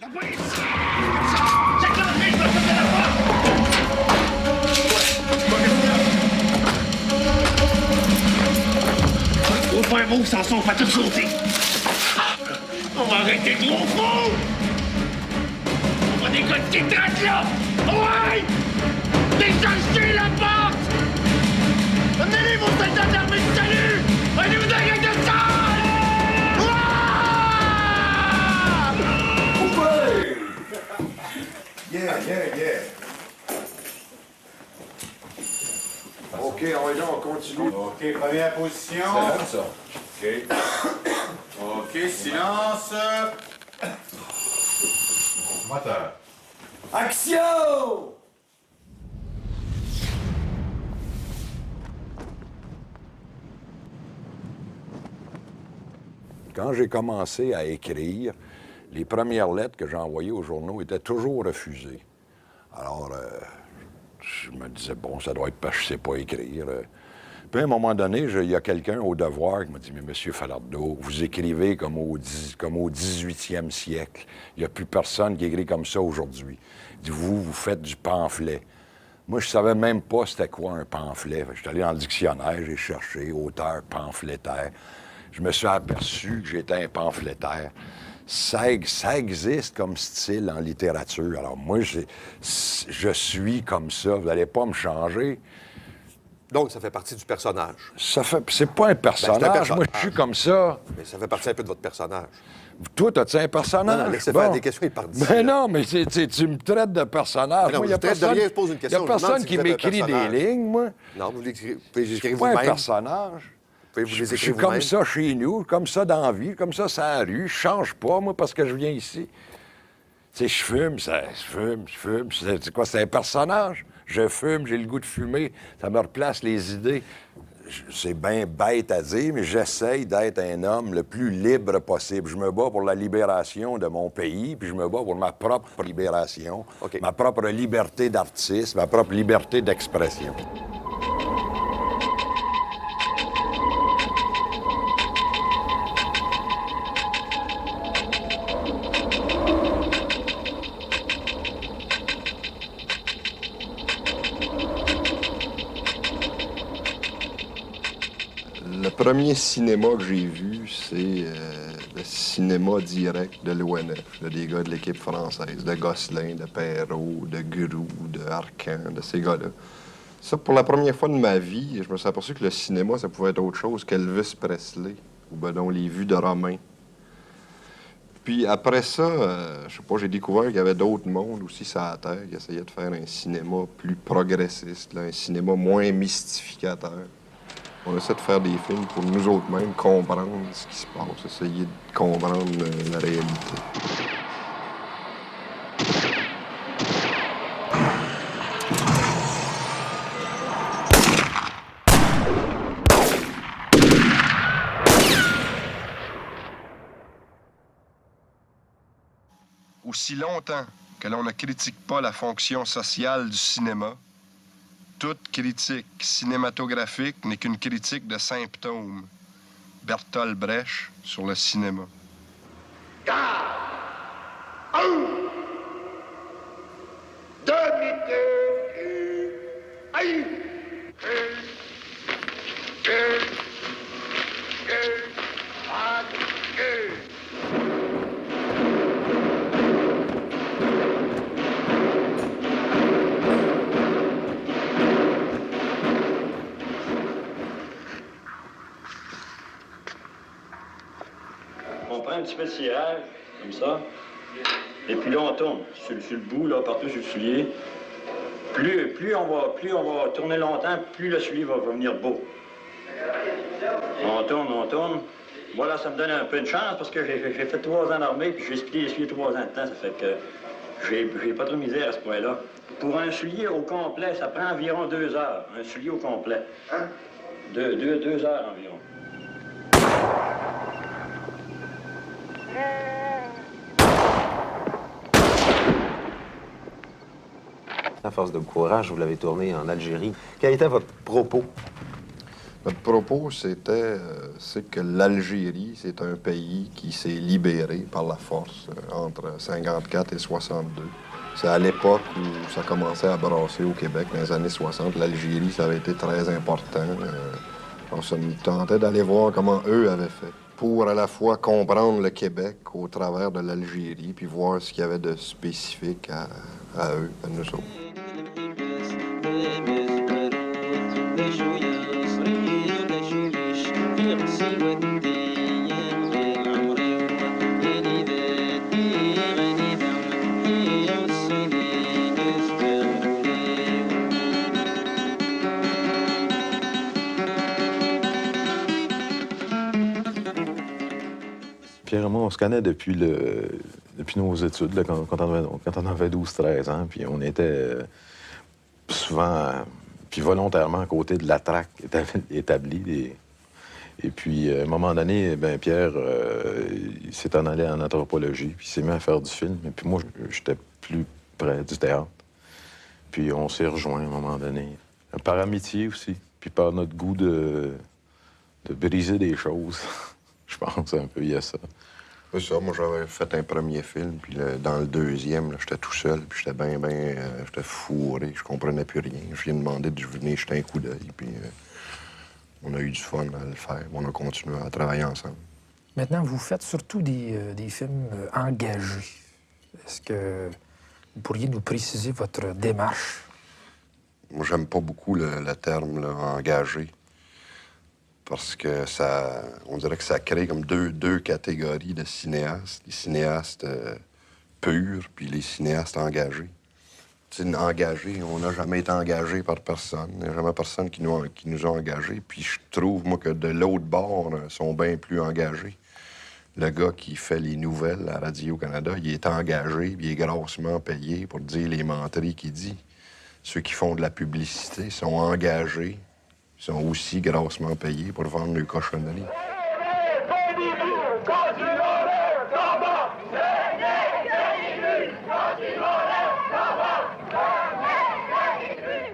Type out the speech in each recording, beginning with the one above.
La police! Chacun de doit sauter la porte! Ouais, au point où ça s'en pas tout sauter! On va arrêter le gros fou! On va décoller qui traite là! Ouais! Déchargez la porte! Amenez-les vos soldats d'armée de salut! Allez-vous dans la gang de sang! Yeah. OK, on continue. OK, première position. C'est bon, ça. OK, silence. Moteur. Action! Quand j'ai commencé à écrire, les premières lettres que j'ai envoyées aux journaux étaient toujours refusées. Alors, je me disais, bon, ça doit être parce que je ne sais pas écrire. Puis à un moment donné, il y a quelqu'un au Devoir qui m'a dit, mais Monsieur Falardeau, vous écrivez comme au 18e siècle. Il n'y a plus personne qui écrit comme ça aujourd'hui. Il dit, vous faites du pamphlet. Moi, je savais même pas c'était quoi un pamphlet. Je suis allé dans le dictionnaire, j'ai cherché auteur pamphlétaire. Je me suis aperçu que j'étais un pamphlétaire. Ça existe comme style en littérature. Alors moi, je suis comme ça. Vous n'allez pas me changer. Donc, ça fait partie du personnage. C'est pas un personnage. Moi, je suis comme ça. Mais ça fait partie un peu de votre personnage. Toi, as-tu un personnage? Non, laissez faire des questions, il part d'ici. Ben non, mais tu me traites de personnage. Non, Moi, je traite de rien, je pose une question. Il n'y a personne qui m'écrit des lignes, moi. Non, vous pouvez les écrire Je suis pas un vous-même. personnage. Vous les Je suis écrire comme vous-même. ça chez nous, comme ça dans la vie, comme ça sur la rue. Je change pas, moi, parce que je viens ici. Tu sais, je fume. C'est quoi, c'est un personnage? Je fume, j'ai le goût de fumer. Ça me replace les idées. C'est bien bête à dire, mais j'essaye d'être un homme le plus libre possible. Je me bats pour la libération de mon pays, puis je me bats pour ma propre libération, ma propre liberté d'artiste, ma propre liberté d'expression. Le premier cinéma que j'ai vu, c'est le cinéma direct de l'ONF, des gars de l'équipe française, de Gosselin, de Perrault, de Groux, de Arcan, de ces gars-là. Ça, pour la première fois de ma vie, je me suis aperçu que le cinéma, ça pouvait être autre chose qu'Elvis Presley, ou ben donc les vues de Romain. Puis après ça, je sais pas, j'ai découvert qu'il y avait d'autres mondes aussi sur la Terre qui essayaient de faire un cinéma plus progressiste, là, un cinéma moins mystificateur. On essaie de faire des films pour nous autres mêmes comprendre ce qui se passe, essayer de comprendre la réalité. Aussi longtemps que l'on ne critique pas la fonction sociale du cinéma, toute critique cinématographique n'est qu'une critique de symptômes. Bertolt Brecht sur le cinéma. On prend un petit peu de cirage, comme ça, et puis là, on tourne sur le bout, là, partout sur le soulier. Plus on va tourner longtemps, plus le soulier va venir beau. On tourne. Voilà, ça me donne un peu de chance parce que j'ai fait 3 ans d'armée, puis j'ai essuyé 3 ans de temps, ça fait que j'ai pas trop de misère à ce point-là. Pour un soulier au complet, ça prend environ 2 heures, un soulier au complet. Hein? 2 heures environ. À force de courage, vous l'avez tourné en Algérie. Quel était votre propos? Notre propos, c'est que l'Algérie, c'est un pays qui s'est libéré par la force entre 54 et 62. C'est à l'époque où ça commençait à brasser au Québec, dans les années 60. L'Algérie, ça avait été très important. On se tentait d'aller voir comment eux avaient fait pour à la fois comprendre le Québec au travers de l'Algérie, puis voir ce qu'il y avait de spécifique à eux, à nous autres. Pierre et moi, on se connaît depuis nos études, là, quand on avait 12-13 ans. Puis on était souvent, puis volontairement, à côté de la traque établie. Et puis, à un moment donné, ben Pierre, il s'est en allé en anthropologie, puis il s'est mis à faire du film. Et puis moi, j'étais plus près du théâtre. Puis on s'est rejoints à un moment donné. Par amitié aussi, puis par notre goût de briser des choses. Je pense un peu, il y a ça. C'est ça, moi j'avais fait un premier film, puis dans le deuxième, là, j'étais tout seul, puis j'étais j'étais fourré, je comprenais plus rien. Je lui ai demandé de venir jeter un coup d'œil, puis on a eu du fun à le faire. On a continué à travailler ensemble. Maintenant, vous faites surtout des films engagés. Est-ce que vous pourriez nous préciser votre démarche? Moi, j'aime pas beaucoup le terme là, engagé. Parce que on dirait que ça crée comme deux catégories de cinéastes. Les cinéastes purs, puis les cinéastes engagés. Tu sais, engagés, on n'a jamais été engagé par personne. Il n'y a jamais personne qui nous a engagés. Puis je trouve, moi, que de l'autre bord, sont bien plus engagés. Le gars qui fait les nouvelles à Radio-Canada, il est engagé, puis il est grassement payé pour dire les menteries qu'il dit. Ceux qui font de la publicité sont engagés. Ils sont aussi grassement payés pour vendre leurs cochonneries.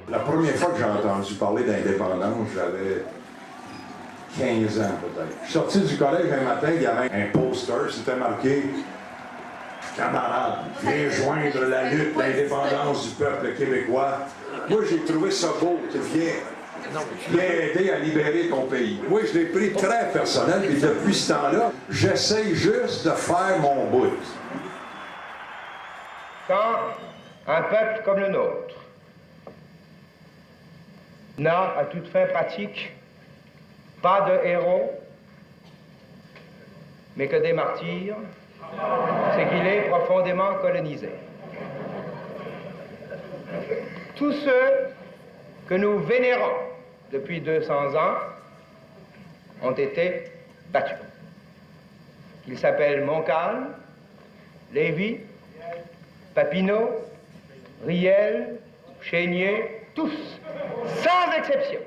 La première fois que j'ai entendu parler d'indépendance, j'avais 15 ans peut-être. Je suis sorti du collège un matin, il y avait un poster, c'était marqué « Camarades, viens joindre la lutte d'indépendance du peuple québécois ». Moi, j'ai trouvé ça beau, viens aider à libérer ton pays. Moi, je l'ai pris très personnel, et depuis ce temps-là, j'essaye juste de faire mon bout. Quand un peuple comme le nôtre n'a, à toute fin pratique, pas de héros, mais que des martyrs, c'est qu'il est profondément colonisé. Tous ceux que nous vénérons depuis 200 ans ont été battus. Qu'ils s'appellent Montcalm, Lévy, Papineau, Riel, Chénier, tous, sans exception,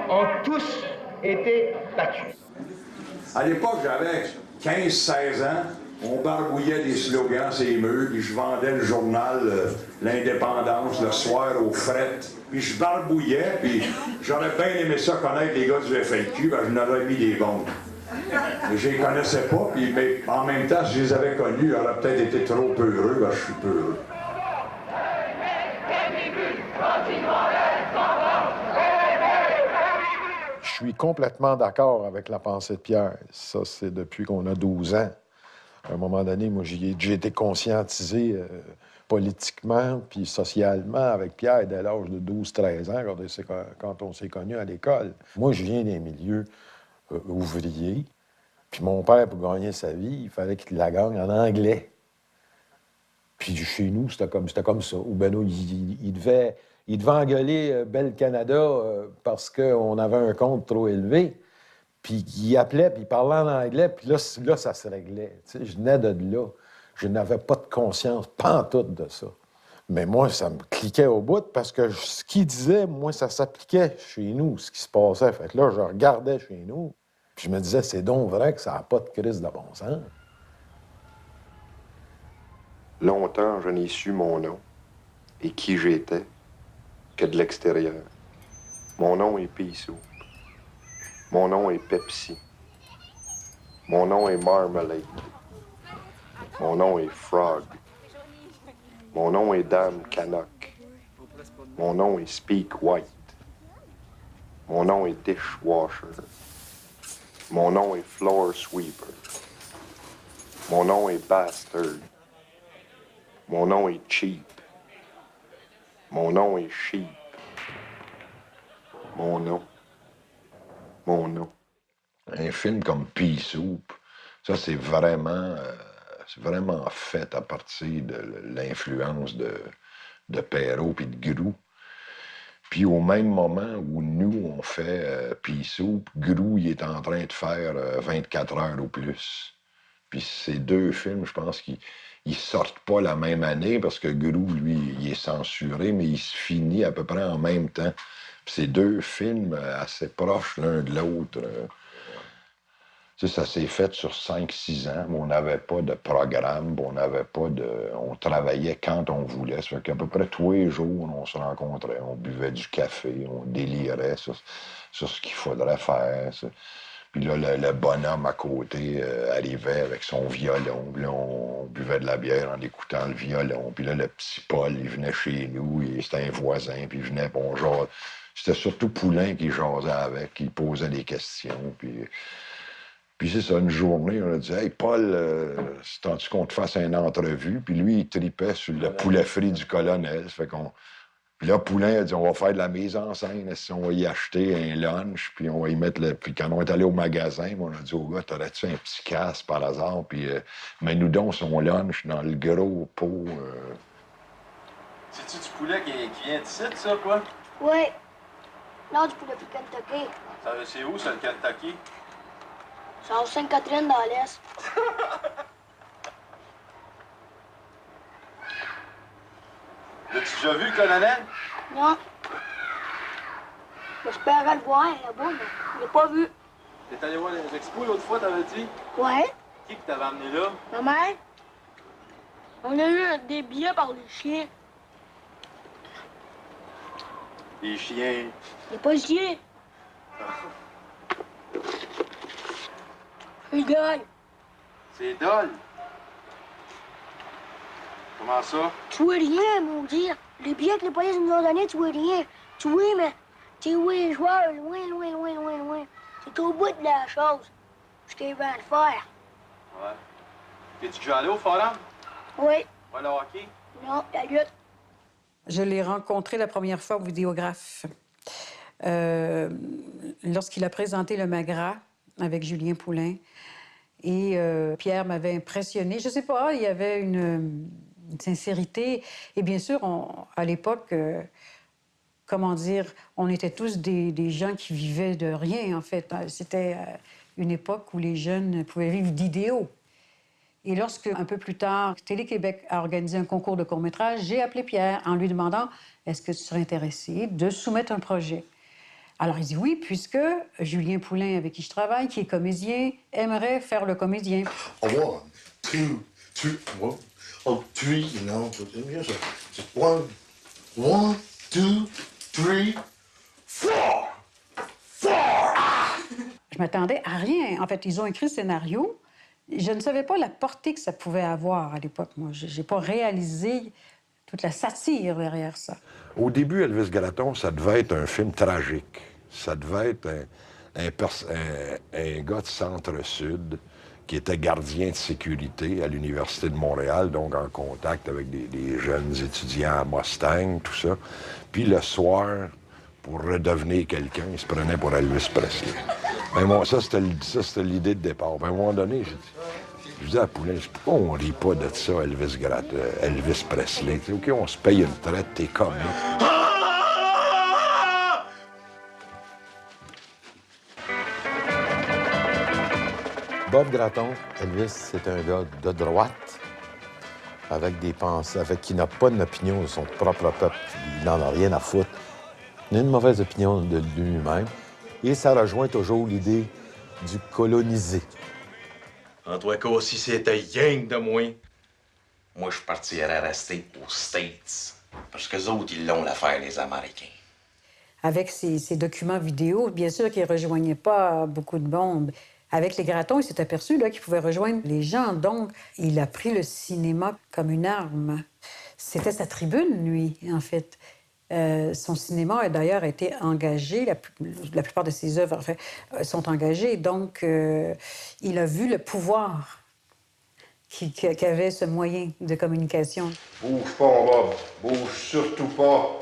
ont tous été battus. À l'époque, j'avais 15-16 ans. On barbouillait des slogans sur les murs, puis je vendais le journal L'Indépendance le soir aux frettes. Puis je barbouillais, puis j'aurais bien aimé ça connaître les gars du FLQ, ben je n'aurais mis des bombes. Mais je les connaissais pas, puis, mais en même temps, si je les avais connus, j'aurais peut-être été trop peureux, ben je suis peureux. Je suis complètement d'accord avec la pensée de Pierre. Ça, c'est depuis qu'on a 12 ans. À un moment donné, moi, j'ai été conscientisé politiquement puis socialement avec Pierre dès l'âge de 12-13 ans, quand on s'est connus à l'école. Moi, je viens d'un milieu ouvrier, puis mon père, pour gagner sa vie, il fallait qu'il la gagne en anglais. Puis chez nous, c'était comme ça. Ou Benoît, il devait engueuler Bell Canada parce qu'on avait un compte trop élevé. Puis il appelait, puis il parlait en anglais, puis là, ça se réglait. Tu sais, je venais de là. Je n'avais pas de conscience, pantoute de ça. Mais moi, ça me cliquait au bout parce que ce qu'il disait, moi, ça s'appliquait chez nous, ce qui se passait. Fait que là, je regardais chez nous, puis je me disais, c'est donc vrai que ça n'a pas de crise de bon sens. Longtemps, je n'ai su mon nom et qui j'étais que de l'extérieur. Mon nom est Pissou. Mon nom est Pepsi. Mon nom est Marmalade. Mon nom est Frog. Mon nom est Dan Canuck. Mon nom est Speak White. Mon nom est Dishwasher. Mon nom est Floor Sweeper. Mon nom est Bastard. Mon nom est Cheap. Mon nom est Sheep. Mon nom. Mon nom. Un film comme Pea Soup, ça, c'est vraiment fait à partir de l'influence de Perrault et de Grou. Puis au même moment où nous, on fait Pea Soup, Grou, il est en train de faire 24 heures ou plus. Puis ces deux films, je pense qu'ils sortent pas la même année parce que Grou, lui, il est censuré, mais il se finit à peu près en même temps. Puis ces deux films assez proches l'un de l'autre. Tu sais, ça s'est fait sur 5-6 ans, mais on n'avait pas de programme, on travaillait quand on voulait. Ça fait qu'à peu près tous les jours, on se rencontrait, on buvait du café, on délirait sur ce qu'il faudrait faire. Ça. Puis là, le bonhomme à côté arrivait avec son violon. Puis là, on buvait de la bière en écoutant le violon. Puis là, le petit Paul, il venait chez nous, c'était un voisin, puis il venait, bonjour. C'était surtout Poulain qui jasait avec, qui posait des questions, Puis c'est ça, une journée, on a dit « Hey, Paul, tends-tu qu'on te fasse une entrevue? » Puis lui, il tripait sur le poulet frit du colonel. Fait qu'on... Puis là, Poulain a dit « On va faire de la mise en scène. On va y acheter un lunch, puis on va y mettre le... » Puis quand on est allé au magasin, on a dit au gars « T'aurais-tu un petit casse par hasard? Puis mets-nous donc son lunch dans le gros pot. C'est-tu du poulet qui vient d'ici, ça, quoi? Oui. Non, du poulet de Kentucky. C'est où, ça, le Kentucky? C'est en Sainte-Catherine, dans l'Est. L'as-tu déjà vu, le colonel? Non. J'espérais le voir là-bas, mais je l'ai pas vu. T'es allé voir les expos l'autre fois, t'avais dit? Ouais. Qui t'avait amené là? Ma mère. On a eu des billets par les chiens. Les chiens. Il n'y a pas de chien. C'est Dol. C'est Dol. Comment ça? Tu vois rien, maudit. Les billets que les polices nous ont donnés, tu vois rien. Tu vois, mais tu vois les joueurs loin, loin, loin, loin, loin. C'est au bout de la chose. Je t'ai vu le faire. Ouais. T'es-tu déjà allé au forum? Oui. Ouais, le hockey? Non, la lutte. Je l'ai rencontré la première fois au vidéographe. Lorsqu'il a présenté le Magras avec Julien Poulain. Et Pierre m'avait impressionné. Je sais pas, il y avait une sincérité. Et bien sûr, à l'époque, comment dire, on était tous des gens qui vivaient de rien, en fait. C'était une époque où les jeunes pouvaient vivre d'idéaux. Et lorsque, un peu plus tard, Télé-Québec a organisé un concours de court-métrage, j'ai appelé Pierre en lui demandant « Est-ce que tu serais intéressé de soumettre un projet? » Alors, il dit oui, puisque Julien Poulain, avec qui je travaille, qui est comédien, aimerait faire le comédien. One, two, one, oh, three, you know. One, two, three, four. Je m'attendais à rien. En fait, ils ont écrit le scénario. Je ne savais pas la portée que ça pouvait avoir à l'époque. Moi, je n'ai pas réalisé toute la satire derrière ça. Au début, Elvis Gratton, ça devait être un film tragique. Ça devait être un gars de Centre-Sud qui était gardien de sécurité à l'Université de Montréal, donc en contact avec des jeunes étudiants à Mustang, tout ça. Puis le soir, pour redevenir quelqu'un, il se prenait pour Elvis Presley. Ben bon, ça, c'était l'idée de départ. Ben, à un moment donné, je disais à Poulain, pourquoi on rit pas de ça, Elvis Presley? T'sais, OK, on se paye une traite, t'es comme là. Bob Gratton, Elvis, c'est un gars de droite, avec des pensées, qui n'a pas d'opinion de son propre peuple. Il n'en a rien à foutre. Il a une mauvaise opinion de lui-même. Et ça rejoint toujours l'idée du colonisé. En tout cas, si c'était rien de moins, moi, je partirais rester aux States. Parce que les autres, ils l'ont l'affaire, les Américains. avec ses documents vidéo. Bien sûr qu'il ne rejoignait pas beaucoup de monde. Avec les Gratton, il s'est aperçu qu'il pouvait rejoindre les gens. Donc, il a pris le cinéma comme une arme. C'était sa tribune, lui, en fait. Son cinéma a d'ailleurs été engagé. La plupart de ses œuvres sont engagées. Donc, il a vu le pouvoir qu'avait ce moyen de communication. Bouge pas, mon Bob. Bouge surtout pas.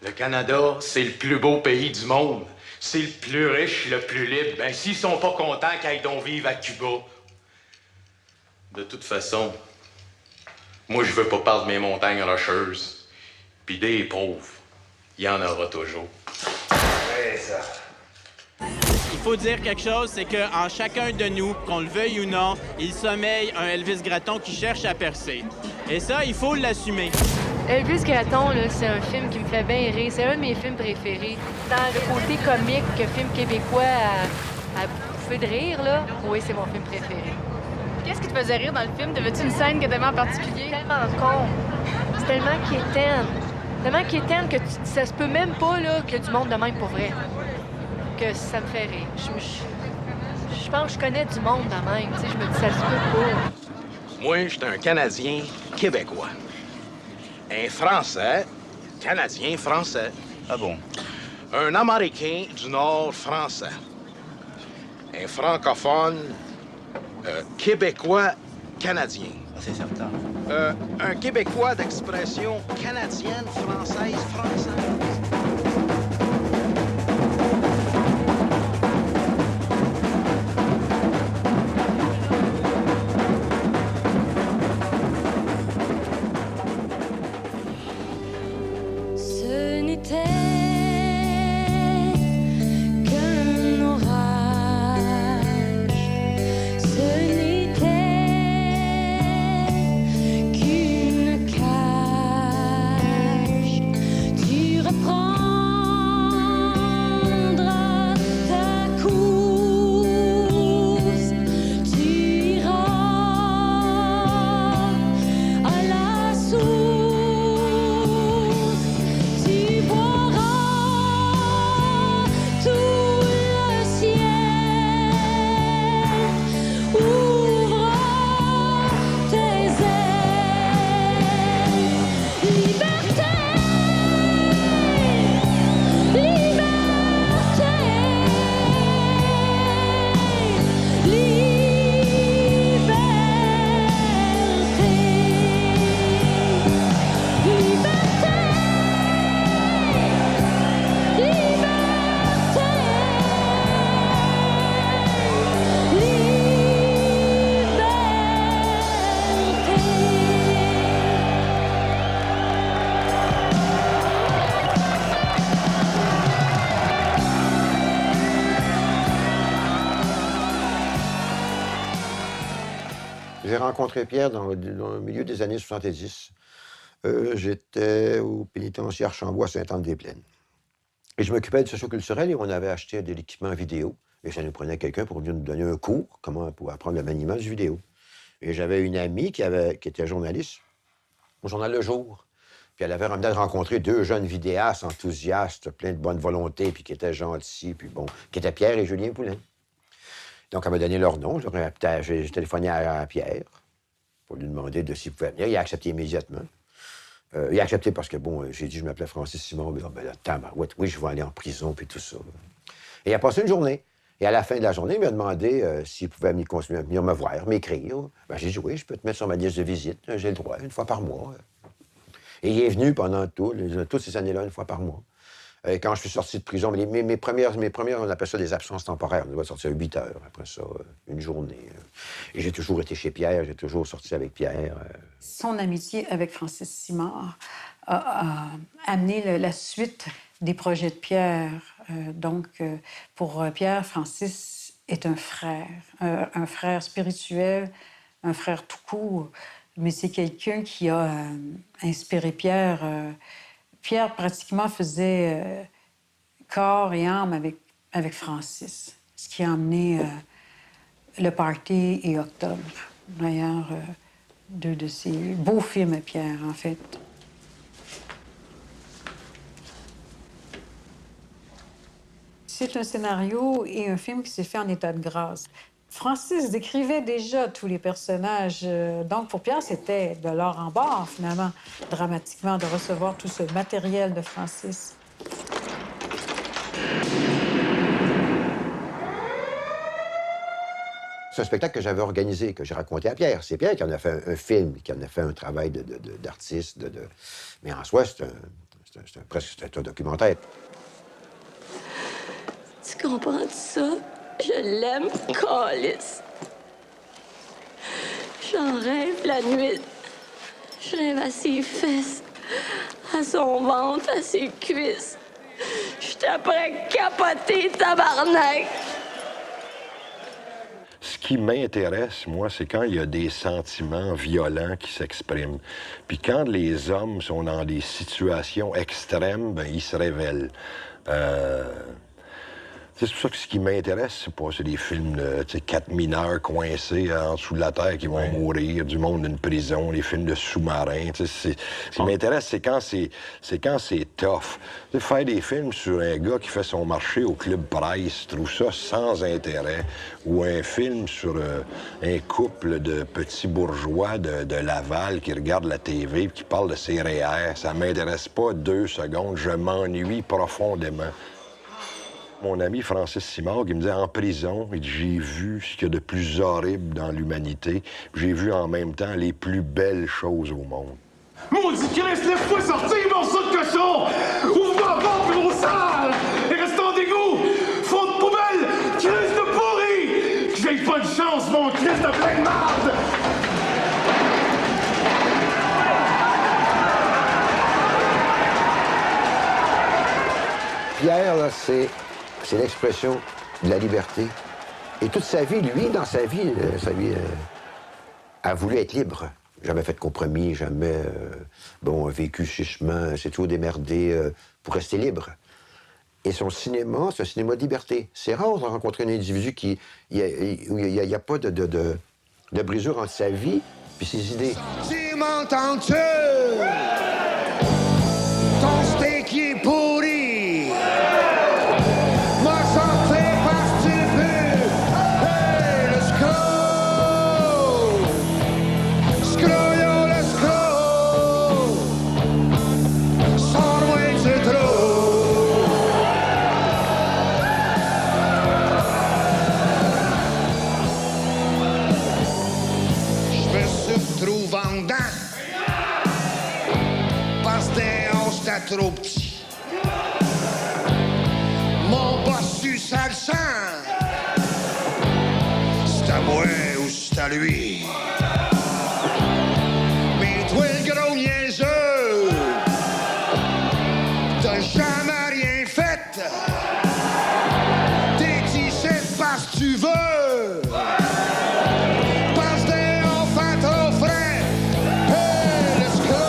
Le Canada, c'est le plus beau pays du monde. C'est le plus riche, le plus libre. Ben, s'ils sont pas contents qu'ils aillent donc vivre à Cuba. De toute façon, moi, je veux pas perdre mes montagnes rocheuses. Puis des pauvres, il y en aura toujours. Ouais, ça. Il faut dire quelque chose, c'est qu'en chacun de nous, qu'on le veuille ou non, il sommeille un Elvis Gratton qui cherche à percer. Et ça, il faut l'assumer. Elvis Gratton, c'est un film qui me fait bien rire. C'est un de mes films préférés. Dans le côté comique, film québécois à bouffer de rire, là, oui, c'est mon film préféré. Qu'est-ce qui te faisait rire dans le film? T'avais-tu une scène que t'aimais en particulier? C'est tellement con. C'est tellement quétaine. Tellement quétaine que ça se peut même pas là, que du monde de même pour vrai. Que ça me fait rire. Je pense que je connais du monde de même. Tu sais, je me dis, ça se peut pas. Moi, je suis un Canadien québécois. Un Français, Canadien français. Ah bon? Un Américain du Nord français. Un francophone québécois canadien. Ah, c'est certain. Un Québécois d'expression canadienne, française, française. Ce n'était qu'un orage, ce n'était qu'une cage. Tu reprendras ta course, tu iras à la source. Tu boiras tout le ciel, ouvre tes ailes. Liberté, liberté, J'ai rencontré Pierre dans le milieu des années 70. J'étais au pénitentiaire Chambois à Sainte-Anne-des-Plaines. Et je m'occupais du socio-culturel et on avait acheté de l'équipement vidéo. Et ça nous prenait quelqu'un pour venir nous donner un cours, pour apprendre le maniement du vidéo. Et j'avais une amie qui était journaliste au Journal Le Jour. Puis elle avait ramené de rencontrer deux jeunes vidéastes enthousiastes, pleins de bonne volonté, puis qui étaient gentils, puis bon, qui étaient Pierre et Julien Poulin. Donc, elle m'a donné leur nom. J'ai téléphoné à Pierre pour lui demander s'il pouvait venir. Il a accepté immédiatement. Il a accepté parce que, bon, j'ai dit, je m'appelais Francis Simon. Mais ben là, tabarouette, oui, je vais aller en prison, puis tout ça. Et il a passé une journée. Et à la fin de la journée, il m'a demandé s'il pouvait continuer à venir me voir, m'écrire. Ben, j'ai dit, oui, je peux te mettre sur ma liste de visite. J'ai le droit, une fois par mois. Et il est venu pendant toutes ces années-là, une fois par mois. Et quand je suis sorti de prison, mes premières, on appelle ça des absences temporaires. On doit sortir à 8 heures, après ça, une journée. Et j'ai toujours été chez Pierre, j'ai toujours sorti avec Pierre. Son amitié avec Francis Simard a amené la suite des projets de Pierre. Pour Pierre, Francis est un frère spirituel, un frère tout court. Mais c'est quelqu'un qui a inspiré Pierre. Pierre, pratiquement, faisait corps et âme avec Francis, ce qui a amené Le Party et Octobre. D'ailleurs, deux de ses beaux films à Pierre, en fait. C'est un scénario et un film qui s'est fait en état de grâce. Francis décrivait déjà tous les personnages. Donc, pour Pierre, c'était de l'or en barre, finalement, dramatiquement, de recevoir tout ce matériel de Francis. C'est un spectacle que j'avais organisé, que j'ai raconté à Pierre. C'est Pierre qui en a fait un film, qui en a fait un travail d'artiste. Mais en soi, c'est un documentaire. Tu comprends ça? Je l'aime, Calice. J'en rêve la nuit. Je rêve à ses fesses, à son ventre, à ses cuisses. J'étais après capoter, tabarnak. Ce qui m'intéresse, moi, c'est quand il y a des sentiments violents qui s'expriment. Puis quand les hommes sont dans des situations extrêmes, ben ils se révèlent. C'est pour ça que ce qui m'intéresse, c'est des films de 4 mineurs coincés en dessous de la terre qui vont mourir, du monde d'une prison, les films de sous-marins. Ce qui m'intéresse, c'est quand c'est tough. Faire des films sur un gars qui fait son marché au Club Price, je trouve ça sans intérêt. Ou un film sur un couple de petits bourgeois de Laval qui regardent la TV et qui parlent de ses REER. Ça m'intéresse pas 2 secondes. Je m'ennuie profondément. Mon ami Francis Simard, qui me disait en prison, il dit, j'ai vu ce qu'il y a de plus horrible dans l'humanité. J'ai vu en même temps les plus belles choses au monde. Maudit Christ, laisse-moi sortir, morceau de cochon! Ouvre-moi la porte, gros sale! Et reste en dégoût! Fond de poubelle! Christ de pourri! Que j'ai pas de chance, mon Christ de pleine marde! Pierre, là, c'est l'expression de la liberté. Et toute sa vie, lui, dans sa vie, a voulu être libre. Jamais fait de compromis, jamais, vécu chichement, s'est toujours démerdé pour rester libre. Et son cinéma, c'est un cinéma de liberté. C'est rare de rencontrer un individu où il n'y a pas de brisure entre sa vie et ses idées. Tu m'entends-tu? Ton steak est pourri! M'a sorti parce que tu peux! Hey, let's go! Scroyo, let's go! Sans loin du trou! Je me trouve en dedans parce que c'était trop petit. Mon bossu, ça le sent. C'est à moi ou c'est à lui. Mais toi, le gros niaiseux, t'as jamais rien fait. T'es ici parce que tu veux. Parce que t'es enfin trop frais. Hey, let's go!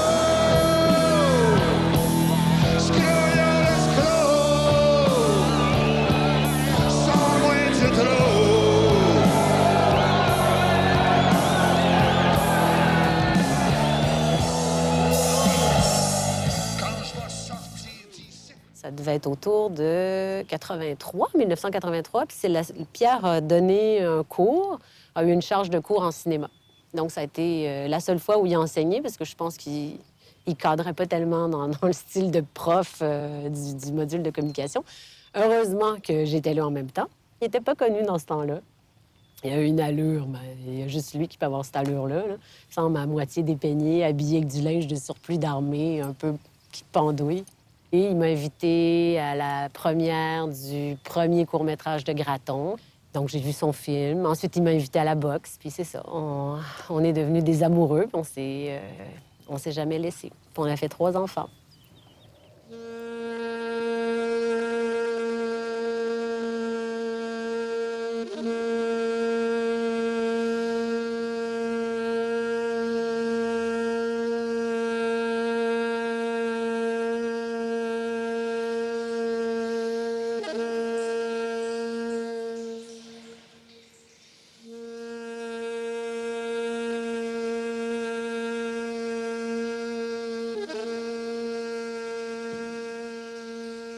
Scroyo, let's go! Sans loin du trou. Ça devait être autour de 1983. Puis Pierre a donné un cours, a eu une charge de cours en cinéma. Donc, ça a été la seule fois où il a enseigné, parce que je pense qu'il cadrait pas tellement dans le style de prof du module de communication. Heureusement que j'étais là en même temps. Il n'était pas connu dans ce temps-là. Il a une allure, mais il y a juste lui qui peut avoir cette allure-là. Là. Il semble à moitié dépeigné, habillé avec du linge de surplus d'armée, un peu qui pendouille. Et il m'a invité à la première du premier court-métrage de Gratton. Donc, j'ai vu son film. Ensuite, il m'a invité à la boxe. Puis c'est ça. On est devenus des amoureux. Puis on s'est jamais laissés. Puis on a fait 3 enfants.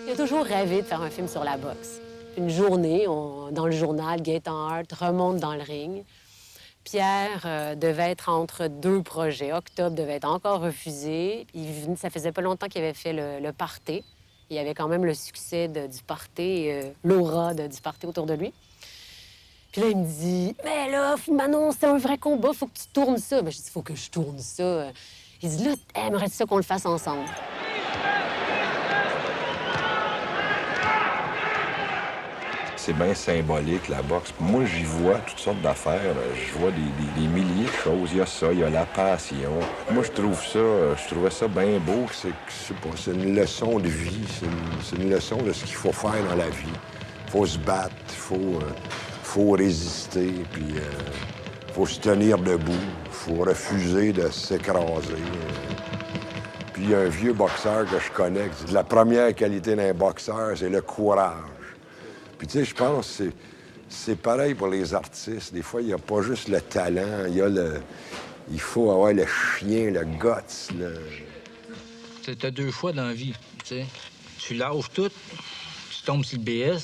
J'ai toujours rêvé de faire un film sur la boxe. Une journée, dans le journal, Gaétan Hart remonte dans le ring. Pierre devait être entre deux projets. Octobre devait être encore refusé. Ça faisait pas longtemps qu'il avait fait le party. Il y avait quand même le succès du party, l'aura du party autour de lui. Puis là, il me dit « Mais là, Manon, c'est un vrai combat, faut que tu tournes ça. » Ben, je dis « Faut que je tourne ça. » Il dit « Là, aimerais-tu ça qu'on le fasse ensemble? » C'est bien symbolique, la boxe. Moi, j'y vois toutes sortes d'affaires. Je vois des milliers de choses. Il y a ça, il y a la passion. Moi, je trouvais ça bien beau. C'est une leçon de vie. C'est une leçon de ce qu'il faut faire dans la vie. Il faut se battre, il faut résister, puis faut se tenir debout. Il faut refuser de s'écraser. Puis il y a un vieux boxeur que je connais qui dit « La première qualité d'un boxeur, c'est le courage. » Puis, tu sais, je pense que c'est pareil pour les artistes. Des fois, il n'y a pas juste le talent, il faut avoir le chien, le guts. T'as deux fois dans la vie, tu sais. Tu lâches tout, tu tombes sur le BS,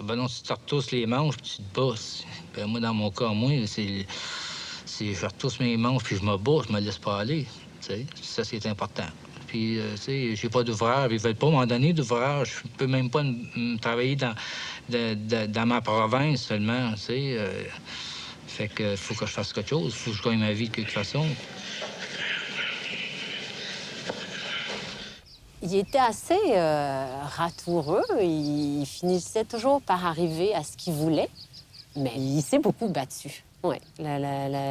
ben non, tu te retousses les manches, puis tu te bosses. Ben moi, dans mon cas, je retousse mes manches, puis je me bats, je me laisse pas aller, tu sais. Ça, c'est important. Puis, tu sais, j'ai pas d'ouvrage. Ils veulent pas m'en donner d'ouvrage. Je peux même pas travailler dans ma province seulement, tu sais. Fait que faut que je fasse quelque chose. Faut que je gagne ma vie de quelque façon. Il était assez ratoureux. Il finissait toujours par arriver à ce qu'il voulait, mais il s'est beaucoup battu. Oui,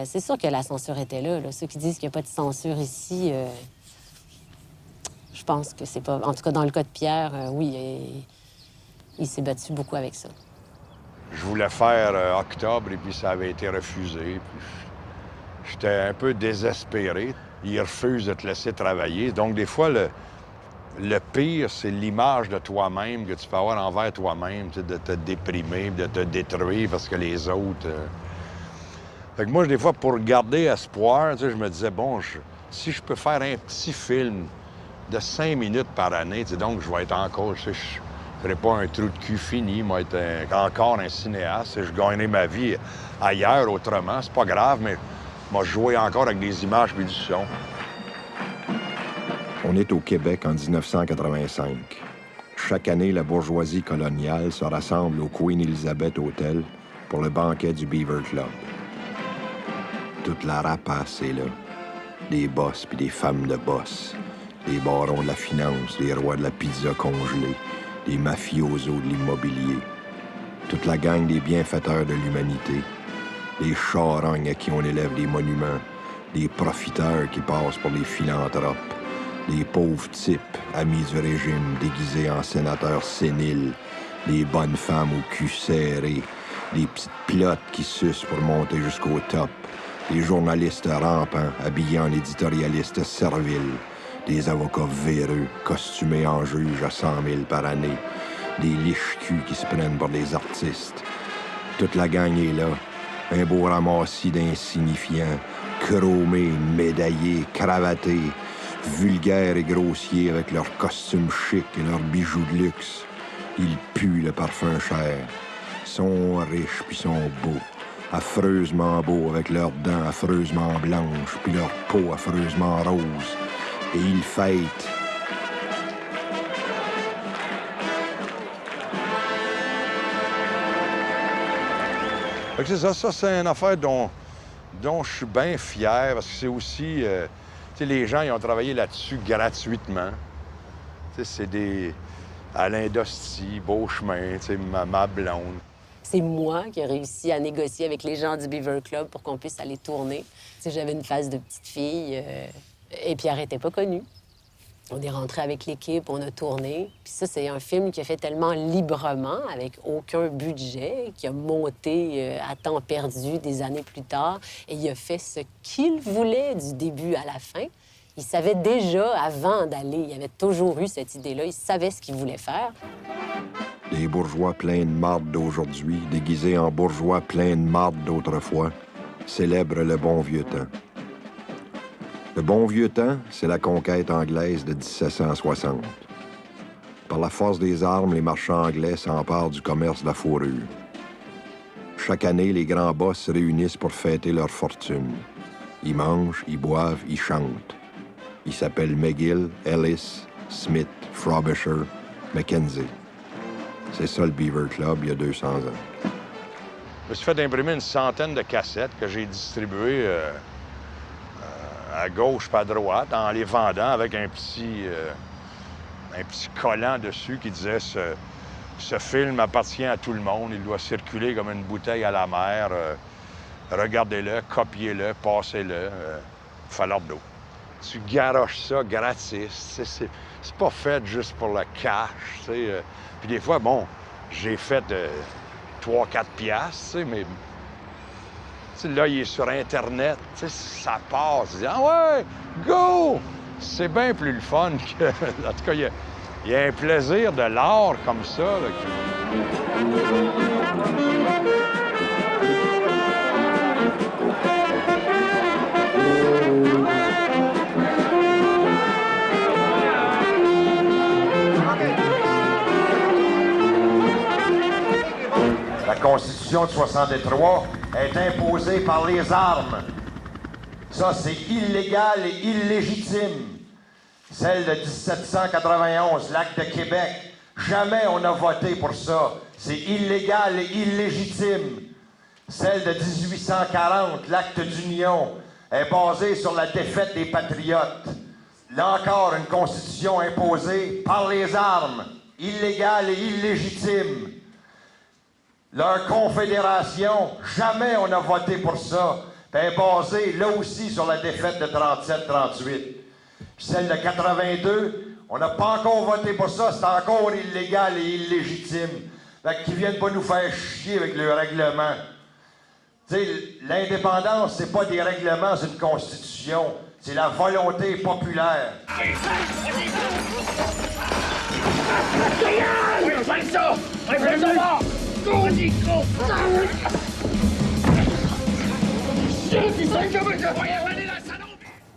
c'est sûr que la censure était là. Ceux qui disent qu'il n'y a pas de censure ici... Je pense que c'est pas... En tout cas, dans le cas de Pierre, oui, il s'est battu beaucoup avec ça. Je voulais faire Octobre, et puis ça avait été refusé. J'étais un peu désespéré. Ils refusent de te laisser travailler. Donc, des fois, le pire, c'est l'image de toi-même que tu peux avoir envers toi-même, de te déprimer, de te détruire parce que les autres... Fait que moi, des fois, pour garder espoir, je me disais, bon, si je peux faire un petit film de 5 minutes par année, donc je vais être encore, je ne ferai pas un trou de cul fini, moi être encore un cinéaste, je gagnerai ma vie ailleurs autrement, c'est pas grave, mais moi je jouer encore avec des images et du son. On est au Québec en 1985. Chaque année, la bourgeoisie coloniale se rassemble au Queen Elizabeth Hotel pour le banquet du Beaver Club. Toute la rapace est là. Des boss puis des femmes de boss. Les barons de la finance, les rois de la pizza congelée, les mafiosos de l'immobilier, toute la gang des bienfaiteurs de l'humanité, les charognes à qui on élève des monuments, les profiteurs qui passent pour des philanthropes, les pauvres types, amis du régime, déguisés en sénateurs séniles, les bonnes femmes au cul serré, les petites plottes qui sucent pour monter jusqu'au top, les journalistes rampants, habillés en éditorialistes serviles, des avocats véreux, costumés en juge à 100 000 par année, des liches-culs qui se prennent pour des artistes. Toute la gang est là, un beau ramassis d'insignifiants, chromés, médaillés, cravatés, vulgaires et grossiers avec leurs costumes chics et leurs bijoux de luxe. Ils puent le parfum cher, sont riches puis sont beaux, affreusement beaux avec leurs dents affreusement blanches puis leur peau affreusement rose. Et ils fêtent. C'est ça c'est une affaire dont je suis bien fier, parce que c'est aussi... les gens, ils ont travaillé là-dessus gratuitement. C'est des... Alain Dosti, Beauchemin, ma blonde. C'est moi qui ai réussi à négocier avec les gens du Beaver Club pour qu'on puisse aller tourner. J'avais une face de petite fille... Et Pierre n'était pas connu. On est rentré avec l'équipe, on a tourné. Puis ça, c'est un film qui a fait tellement librement, avec aucun budget, qui a monté à temps perdu des années plus tard. Et il a fait ce qu'il voulait du début à la fin. Il savait déjà, avant d'aller, il avait toujours eu cette idée-là. Il savait ce qu'il voulait faire. Les bourgeois pleins de marde d'aujourd'hui, déguisés en bourgeois pleins de marde d'autrefois, célèbrent le bon vieux temps. Le bon vieux temps, c'est la conquête anglaise de 1760. Par la force des armes, les marchands anglais s'emparent du commerce de la fourrure. Chaque année, les grands boss se réunissent pour fêter leur fortune. Ils mangent, ils boivent, ils chantent. Ils s'appellent McGill, Ellis, Smith, Frobisher, Mackenzie. C'est ça le Beaver Club il y a 200 ans. Je me suis fait imprimer une centaine de cassettes que j'ai distribuées à gauche pas à droite en les vendant avec un petit collant dessus qui disait ce film appartient à tout le monde, il doit circuler comme une bouteille à la mer. Regardez-le, copiez-le, passez-le, falardeau. Tu garoches ça gratis. C'est pas fait juste pour le cash. Puis des fois, bon, j'ai fait 3-4 piastres, mais là, il est sur Internet, ça passe. « Ah ouais, go! » C'est bien plus le fun que... En tout cas, il y a un plaisir de l'art comme ça. La Constitution de 63 est imposée par les armes. Ça, c'est illégal et illégitime. Celle de 1791, l'Acte de Québec, jamais on n'a voté pour ça. C'est illégal et illégitime. Celle de 1840, l'Acte d'Union, est basée sur la défaite des Patriotes. Là encore, une constitution imposée par les armes, illégale et illégitime. Leur confédération, jamais on a voté pour ça. Est basée, là aussi, sur la défaite de 37-38. Celle de 82, on n'a pas encore voté pour ça, c'est encore illégal et illégitime. Fait qu'ils viennent pas nous faire chier avec le règlement. Tu sais, l'indépendance, c'est pas des règlements, c'est une constitution. C'est la volonté populaire.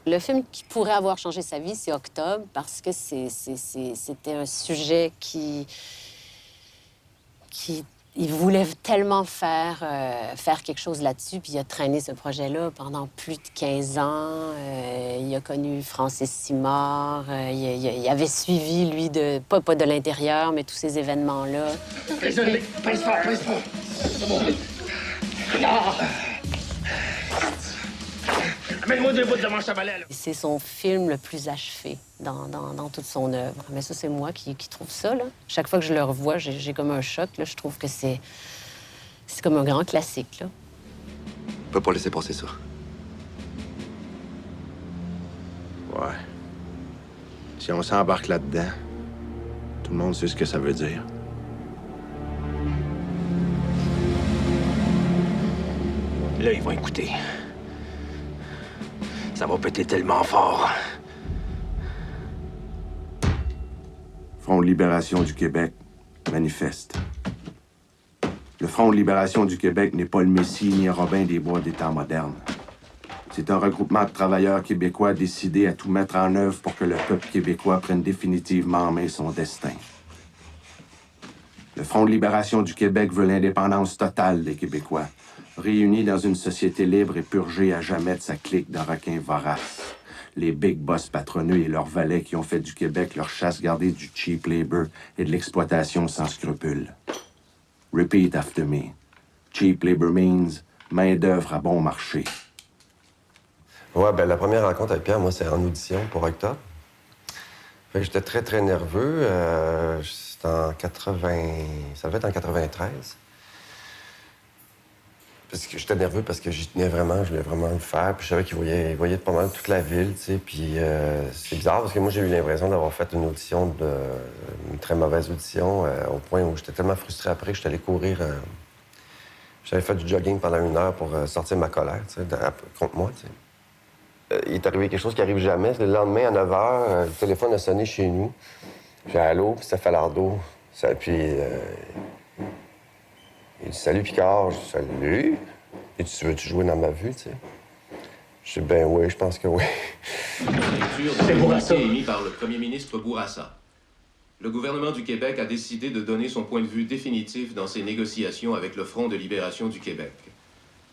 Le film qui pourrait avoir changé sa vie, c'est Octobre, parce que c'était un sujet il voulait tellement faire quelque chose là-dessus, puis il a traîné ce projet-là pendant plus de 15 ans. Il a connu Francis Simard, il avait suivi, lui, pas de l'intérieur, mais tous ces événements-là. Désolé, pèse fort. C'est bon. Non! Amène-moi 2 bouts de manche à balai, là. C'est son film le plus achevé dans toute son œuvre. Mais ça, c'est moi qui trouve ça, là. Chaque fois que je le revois, j'ai comme un choc, là. Je trouve que c'est comme un grand classique, là. On peut pas laisser passer ça. Ouais. Si on s'embarque là-dedans, tout le monde sait ce que ça veut dire. Là, ils vont écouter. Ça va péter tellement fort. Front de libération du Québec, manifeste. Le Front de libération du Québec n'est pas le Messie ni un Robin des Bois des temps modernes. C'est un regroupement de travailleurs québécois décidés à tout mettre en œuvre pour que le peuple québécois prenne définitivement en main son destin. Le Front de libération du Québec veut l'indépendance totale des Québécois, réunis dans une société libre et purgée à jamais de sa clique de requins voraces. Les big boss patronneux et leurs valets qui ont fait du Québec leur chasse gardée du cheap labor et de l'exploitation sans scrupules. Repeat after me. Cheap labor means main-d'œuvre à bon marché. Ouais, ben la première rencontre avec Pierre, moi, c'est en audition pour Octobre. Fait que j'étais très, très nerveux. C'était en 80... Ça devait être en 93. Parce que j'étais nerveux parce que j'y tenais vraiment, je voulais vraiment le faire. Puis je savais qu'il voyait pas mal toute la ville, tu sais. Puis c'est bizarre parce que moi, j'ai eu l'impression d'avoir fait une très mauvaise audition, au point où j'étais tellement frustré après que j'étais allé courir. J'avais fait du jogging pendant 1 heure pour sortir ma colère, tu sais, contre moi, tu sais. Il est arrivé quelque chose qui arrive jamais. Le lendemain, à 9 h, le téléphone a sonné chez nous. J'ai dit allô, puis c'était Falardeau. Puis il dit salut Picard. Je dis salut. Et tu veux-tu jouer dans ma vue, tu sais? Je dis ben oui, je pense que oui. C'est Bourassa émis par le premier ministre Bourassa. le gouvernement du Québec a décidé de donner son point de vue définitif dans ses négociations avec le Front de libération du Québec.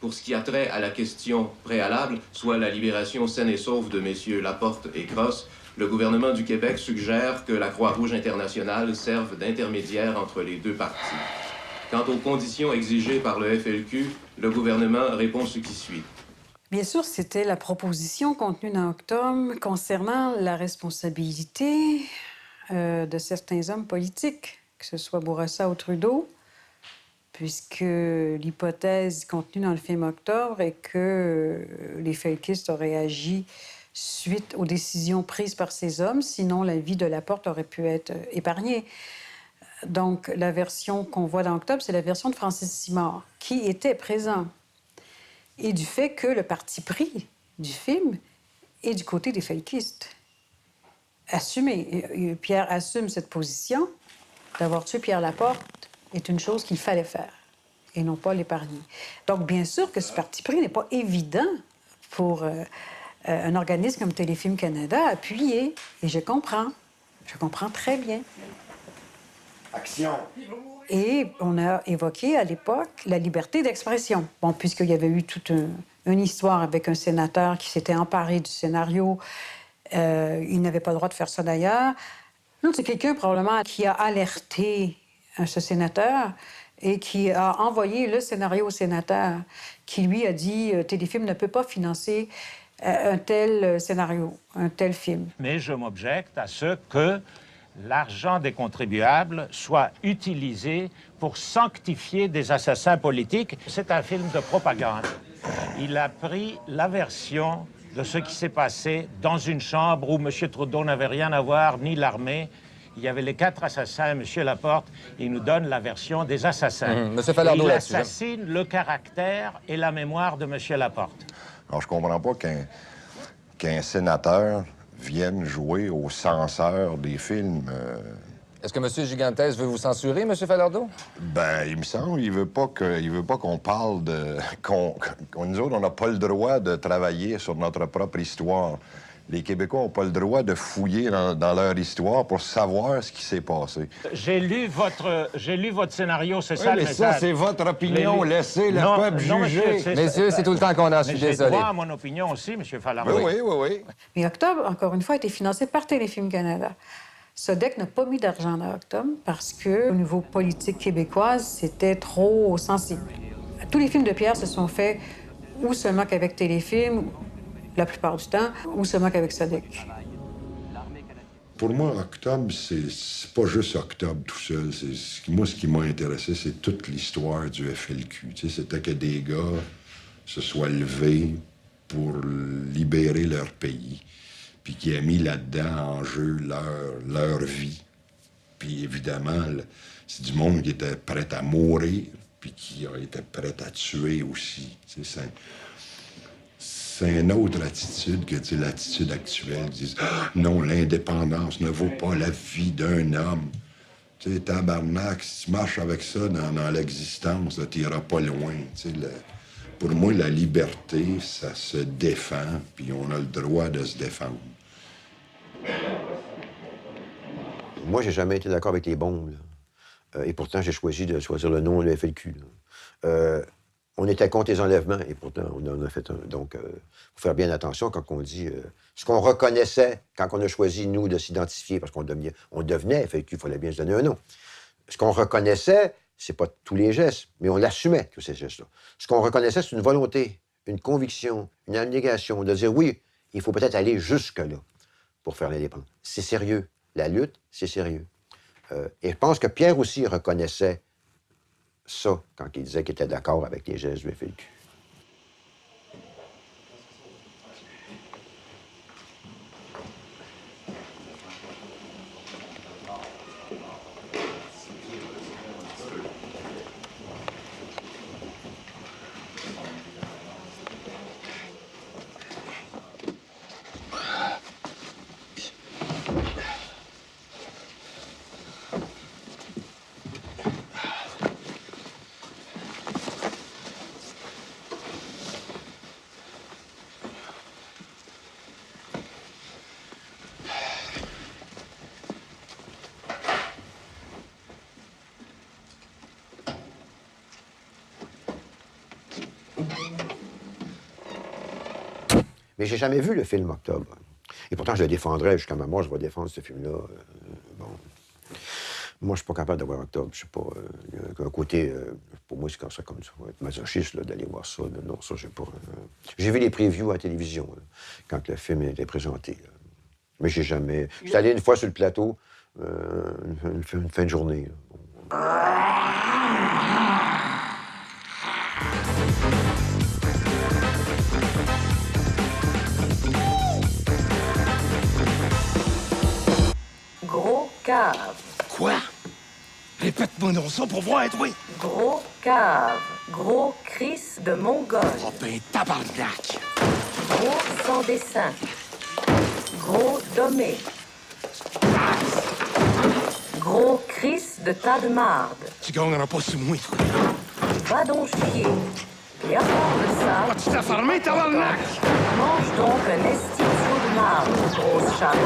Pour ce qui a trait à la question préalable, soit la libération saine et sauve de messieurs Laporte et Cross, le gouvernement du Québec suggère que la Croix-Rouge internationale serve d'intermédiaire entre les deux parties. Quant aux conditions exigées par le FLQ, le gouvernement répond ce qui suit. Bien sûr, c'était la proposition contenue dans Octobre concernant la responsabilité de certains hommes politiques, que ce soit Bourassa ou Trudeau, puisque l'hypothèse contenue dans le film Octobre est que les felkistes auraient agi suite aux décisions prises par ces hommes, sinon la vie de Laporte aurait pu être épargnée. Donc, la version qu'on voit dans Octobre, c'est la version de Francis Simard, qui était présent. Et du fait que le parti pris du film est du côté des felkistes. Assumé. Et Pierre assume cette position. D'avoir tué Pierre Laporte est une chose qu'il fallait faire et non pas l'épargner. Donc, bien sûr que ce parti pris n'est pas évident pour un organisme comme Téléfilm Canada à appuyer. Et je comprends. Je comprends très bien. Action! Et on a évoqué à l'époque la liberté d'expression. Bon, puisqu'il y avait eu toute une histoire avec un sénateur qui s'était emparé du scénario, il n'avait pas le droit de faire ça d'ailleurs. Non, c'est quelqu'un probablement qui a alerté ce sénateur et qui a envoyé le scénario au sénateur, qui lui a dit Téléfilm ne peut pas financer un tel scénario, un tel film. Mais je m'objecte à ce que l'argent des contribuables soit utilisé pour sanctifier des assassins politiques. C'est un film de propagande. Il a pris la version de ce qui s'est passé dans une chambre où M. Trudeau n'avait rien à voir, ni l'armée. Il y avait les 4 assassins, M. Laporte, il nous donne la version des assassins. Monsieur Falardeau, il là-dessus. assassine le caractère et la mémoire de M. Laporte. Alors, je comprends pas qu'un sénateur vienne jouer au censeur des films. Est-ce que M. Gigantès veut vous censurer, M. Falardeau? Ben, il me semble, il veut pas qu'on parle de... Nous autres, on n'a pas le droit de travailler sur notre propre histoire. Les Québécois n'ont pas le droit de fouiller dans leur histoire pour savoir ce qui s'est passé. J'ai lu votre scénario, c'est Oui, ça le mais message. ça, c'est votre opinion. Laissez le peuple juger. Messieurs, c'est tout le temps qu'on a, je suis désolé. J'ai droit à mon opinion aussi, M. Falardeau. Oui. Mais Octobre, encore une fois, a été financé par Téléfilm Canada. Sodec n'a pas mis d'argent dans Octobre parce que, au niveau politique québécoise, c'était trop sensible. Tous les films de Pierre se sont faits ou seulement qu'avec Téléfilm, la plupart du temps, ou seulement qu'avec Sodec. Pour moi, Octobre, c'est pas juste Octobre tout seul. Moi, ce qui m'a intéressé, c'est toute l'histoire du FLQ. Tu sais, c'était que des gars se soient levés pour libérer leur pays, puis qui a mis là-dedans en jeu leur vie. Puis évidemment, c'est du monde qui était prêt à mourir, puis qui a été prêt à tuer aussi. Tu sais, c'est une autre attitude que l'attitude actuelle. Ils disent « Non, l'indépendance ne vaut pas la vie d'un homme. » Tu sais, tabarnak, si tu marches avec ça dans l'existence, tu n'iras pas loin. Tu sais, pour moi, la liberté, ça se défend, puis on a le droit de se défendre. Moi, j'ai jamais été d'accord avec les bombes. Et pourtant, j'ai choisi de choisir le nom de FLQ. On était contre les enlèvements, et pourtant, on en a fait un. Donc, il faut faire bien attention quand on dit ce qu'on reconnaissait quand on a choisi, nous, de s'identifier, parce qu'on devenait FLQ, il fallait bien se donner un nom. Ce qu'on reconnaissait, c'est pas tous les gestes, mais on l'assumait, tous ces gestes-là. Ce qu'on reconnaissait, c'est une volonté, une conviction, une abnégation, de dire oui, il faut peut-être aller jusque-là pour faire l'indépendance. C'est sérieux. La lutte, c'est sérieux. Et je pense que Pierre aussi reconnaissait ça quand il disait qu'il était d'accord avec les gestes du FLQ. Mais j'ai jamais vu le film Octobre. Et pourtant, je le défendrais jusqu'à ma mort, je vais défendre ce film-là. Bon. Moi, je suis pas capable d'avoir Octobre. Je sais pas. Il y a un côté. Pour moi, c'est comme ça, être masochiste, d'aller voir ça. Non, ça, j'ai pas. J'ai vu les previews à la télévision, là, quand le film était présenté. Là. Mais j'ai jamais. J'étais allé une fois sur le plateau, une fin de journée. Gros cave. Quoi? Répète-moi non ça pour voir, oui. Gros cave. Gros Chris de Mongol. Oh ben, tabarnak. Gros sans dessin. Gros dommé. Gros Chris de tas de marde. Tu gagneras pas sous moi, toi. Va donc chier. Et à part de ça... Vas-tu t'affarmer, tabarnak? Mange donc un esti de marde, grosse charogne.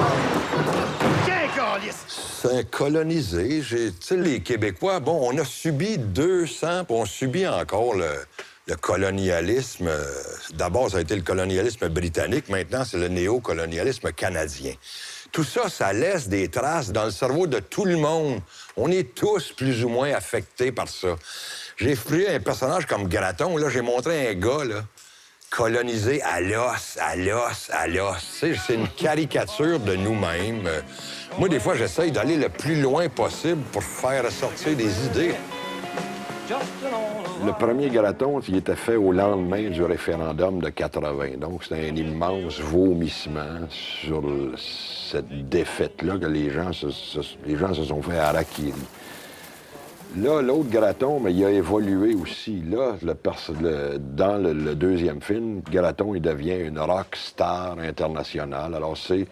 C'est colonisé. Tu sais, les Québécois, bon, on a subi 200, puis on subit encore le colonialisme. D'abord, ça a été le colonialisme britannique. Maintenant, c'est le néocolonialisme canadien. Tout ça, ça laisse des traces dans le cerveau de tout le monde. On est tous plus ou moins affectés par ça. J'ai pris un personnage comme Graton, là, j'ai montré un gars, là, colonisé à l'os, à l'os, à l'os. C'est une caricature de nous-mêmes. Moi, des fois, j'essaye d'aller le plus loin possible pour faire ressortir des idées. Le premier Graton, il était fait au lendemain du référendum de 80. Donc, c'était un immense vomissement sur cette défaite-là que les gens se sont fait harakiri. Là, l'autre Graton, mais il a évolué aussi. Là, dans le deuxième film, Graton, il devient une rock star internationale. Alors, c'est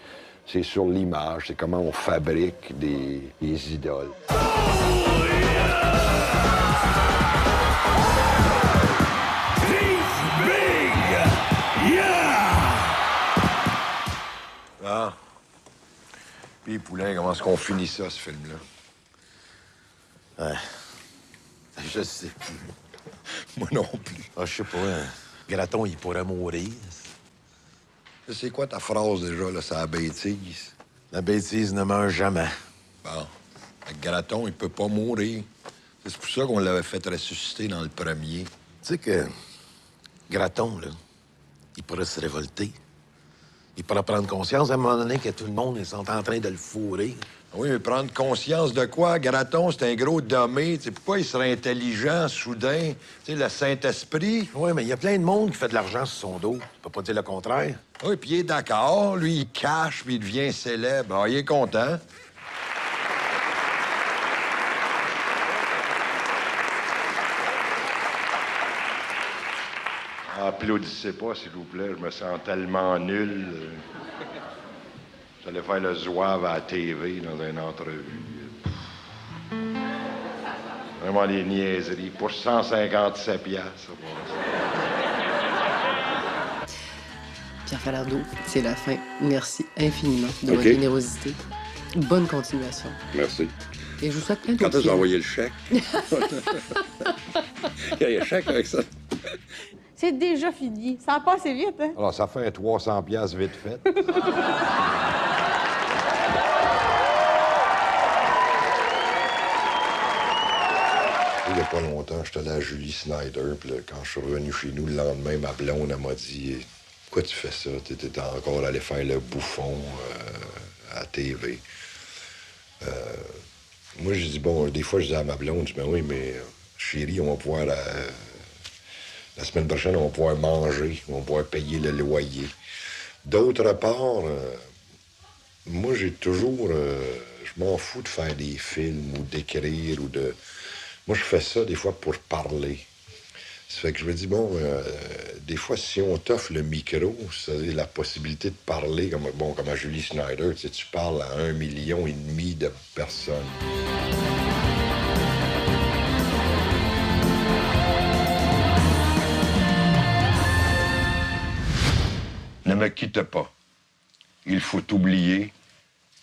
sur l'image, c'est comment on fabrique des idoles. Ah. Puis, Poulain, comment est-ce qu'on finit ça, ce film-là? Ouais. Je sais plus. Moi non plus. Ah, je sais pas. Hein. Graton, il pourrait mourir. C'est quoi ta phrase, déjà, là? C'est la bêtise. La bêtise ne meurt jamais. Bon. Graton, il peut pas mourir. C'est pour ça qu'on l'avait fait ressusciter dans le premier. Tu sais que Graton, là, il pourrait se révolter. Il pourrait prendre conscience à un moment donné que tout le monde est en train de le fourrer. Oui, mais prendre conscience de quoi? Graton, c'est un gros dommé. Tu sais, pourquoi il serait intelligent, soudain? Tu sais, le Saint-Esprit. Oui, mais il y a plein de monde qui fait de l'argent sur son dos. Tu peux pas dire le contraire. Oui, puis il est d'accord. Lui, il cache, puis il devient célèbre. Alors, il est content. Applaudissez pas, s'il vous plaît. Je me sens tellement nul. J'allais faire le zouave à la TV dans une entrevue. Vraiment des niaiseries. Pour 157 piastres. Pierre Falardeau, c'est la fin. Merci infiniment de votre générosité. Bonne continuation. Merci. Et je vous souhaite plein de Quand est-ce que j'ai envoyé le chèque? Il y a un chèque avec ça. C'est déjà fini. Ça a passé vite, hein? Alors, ça fait un 300 piastres vite fait. Il n'y a pas longtemps, j'étais allé à Julie Snyder, puis là, quand je suis revenu chez nous le lendemain, ma blonde, elle m'a dit « Pourquoi tu fais ça? Tu étais encore allé faire le bouffon à la TV. » Moi, j'ai dit, bon, des fois, je disais à ma blonde, je dis, ben oui, mais chérie, on va pouvoir, la semaine prochaine, on va pouvoir manger, on va pouvoir payer le loyer. D'autre part, moi, j'ai toujours, je m'en fous de faire des films ou d'écrire ou de... Moi, je fais ça, des fois, pour parler. Ça fait que je me dis, bon, des fois, si on t'offre le micro, c'est-à-dire la possibilité de parler, comme à Julie Snyder, tu sais, tu parles à 1,5 million de personnes. Ne me quitte pas. Il faut oublier,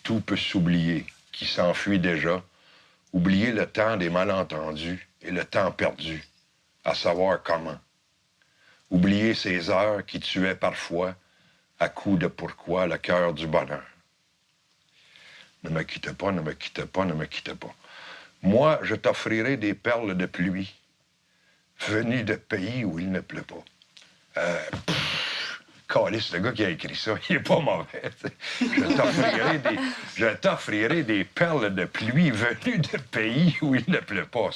tout peut s'oublier, qui s'enfuit déjà. Oublier le temps des malentendus et le temps perdu. À savoir comment. Oublier ces heures qui tuaient parfois, à coups de pourquoi le cœur du bonheur. Ne me quitte pas, ne me quitte pas, ne me quitte pas. Moi, je t'offrirai des perles de pluie venues de pays où il ne pleut pas. Calisse, le gars qui a écrit ça, il est pas mauvais. Je t'offrirai des perles de pluie venues de pays où il ne pleut pas.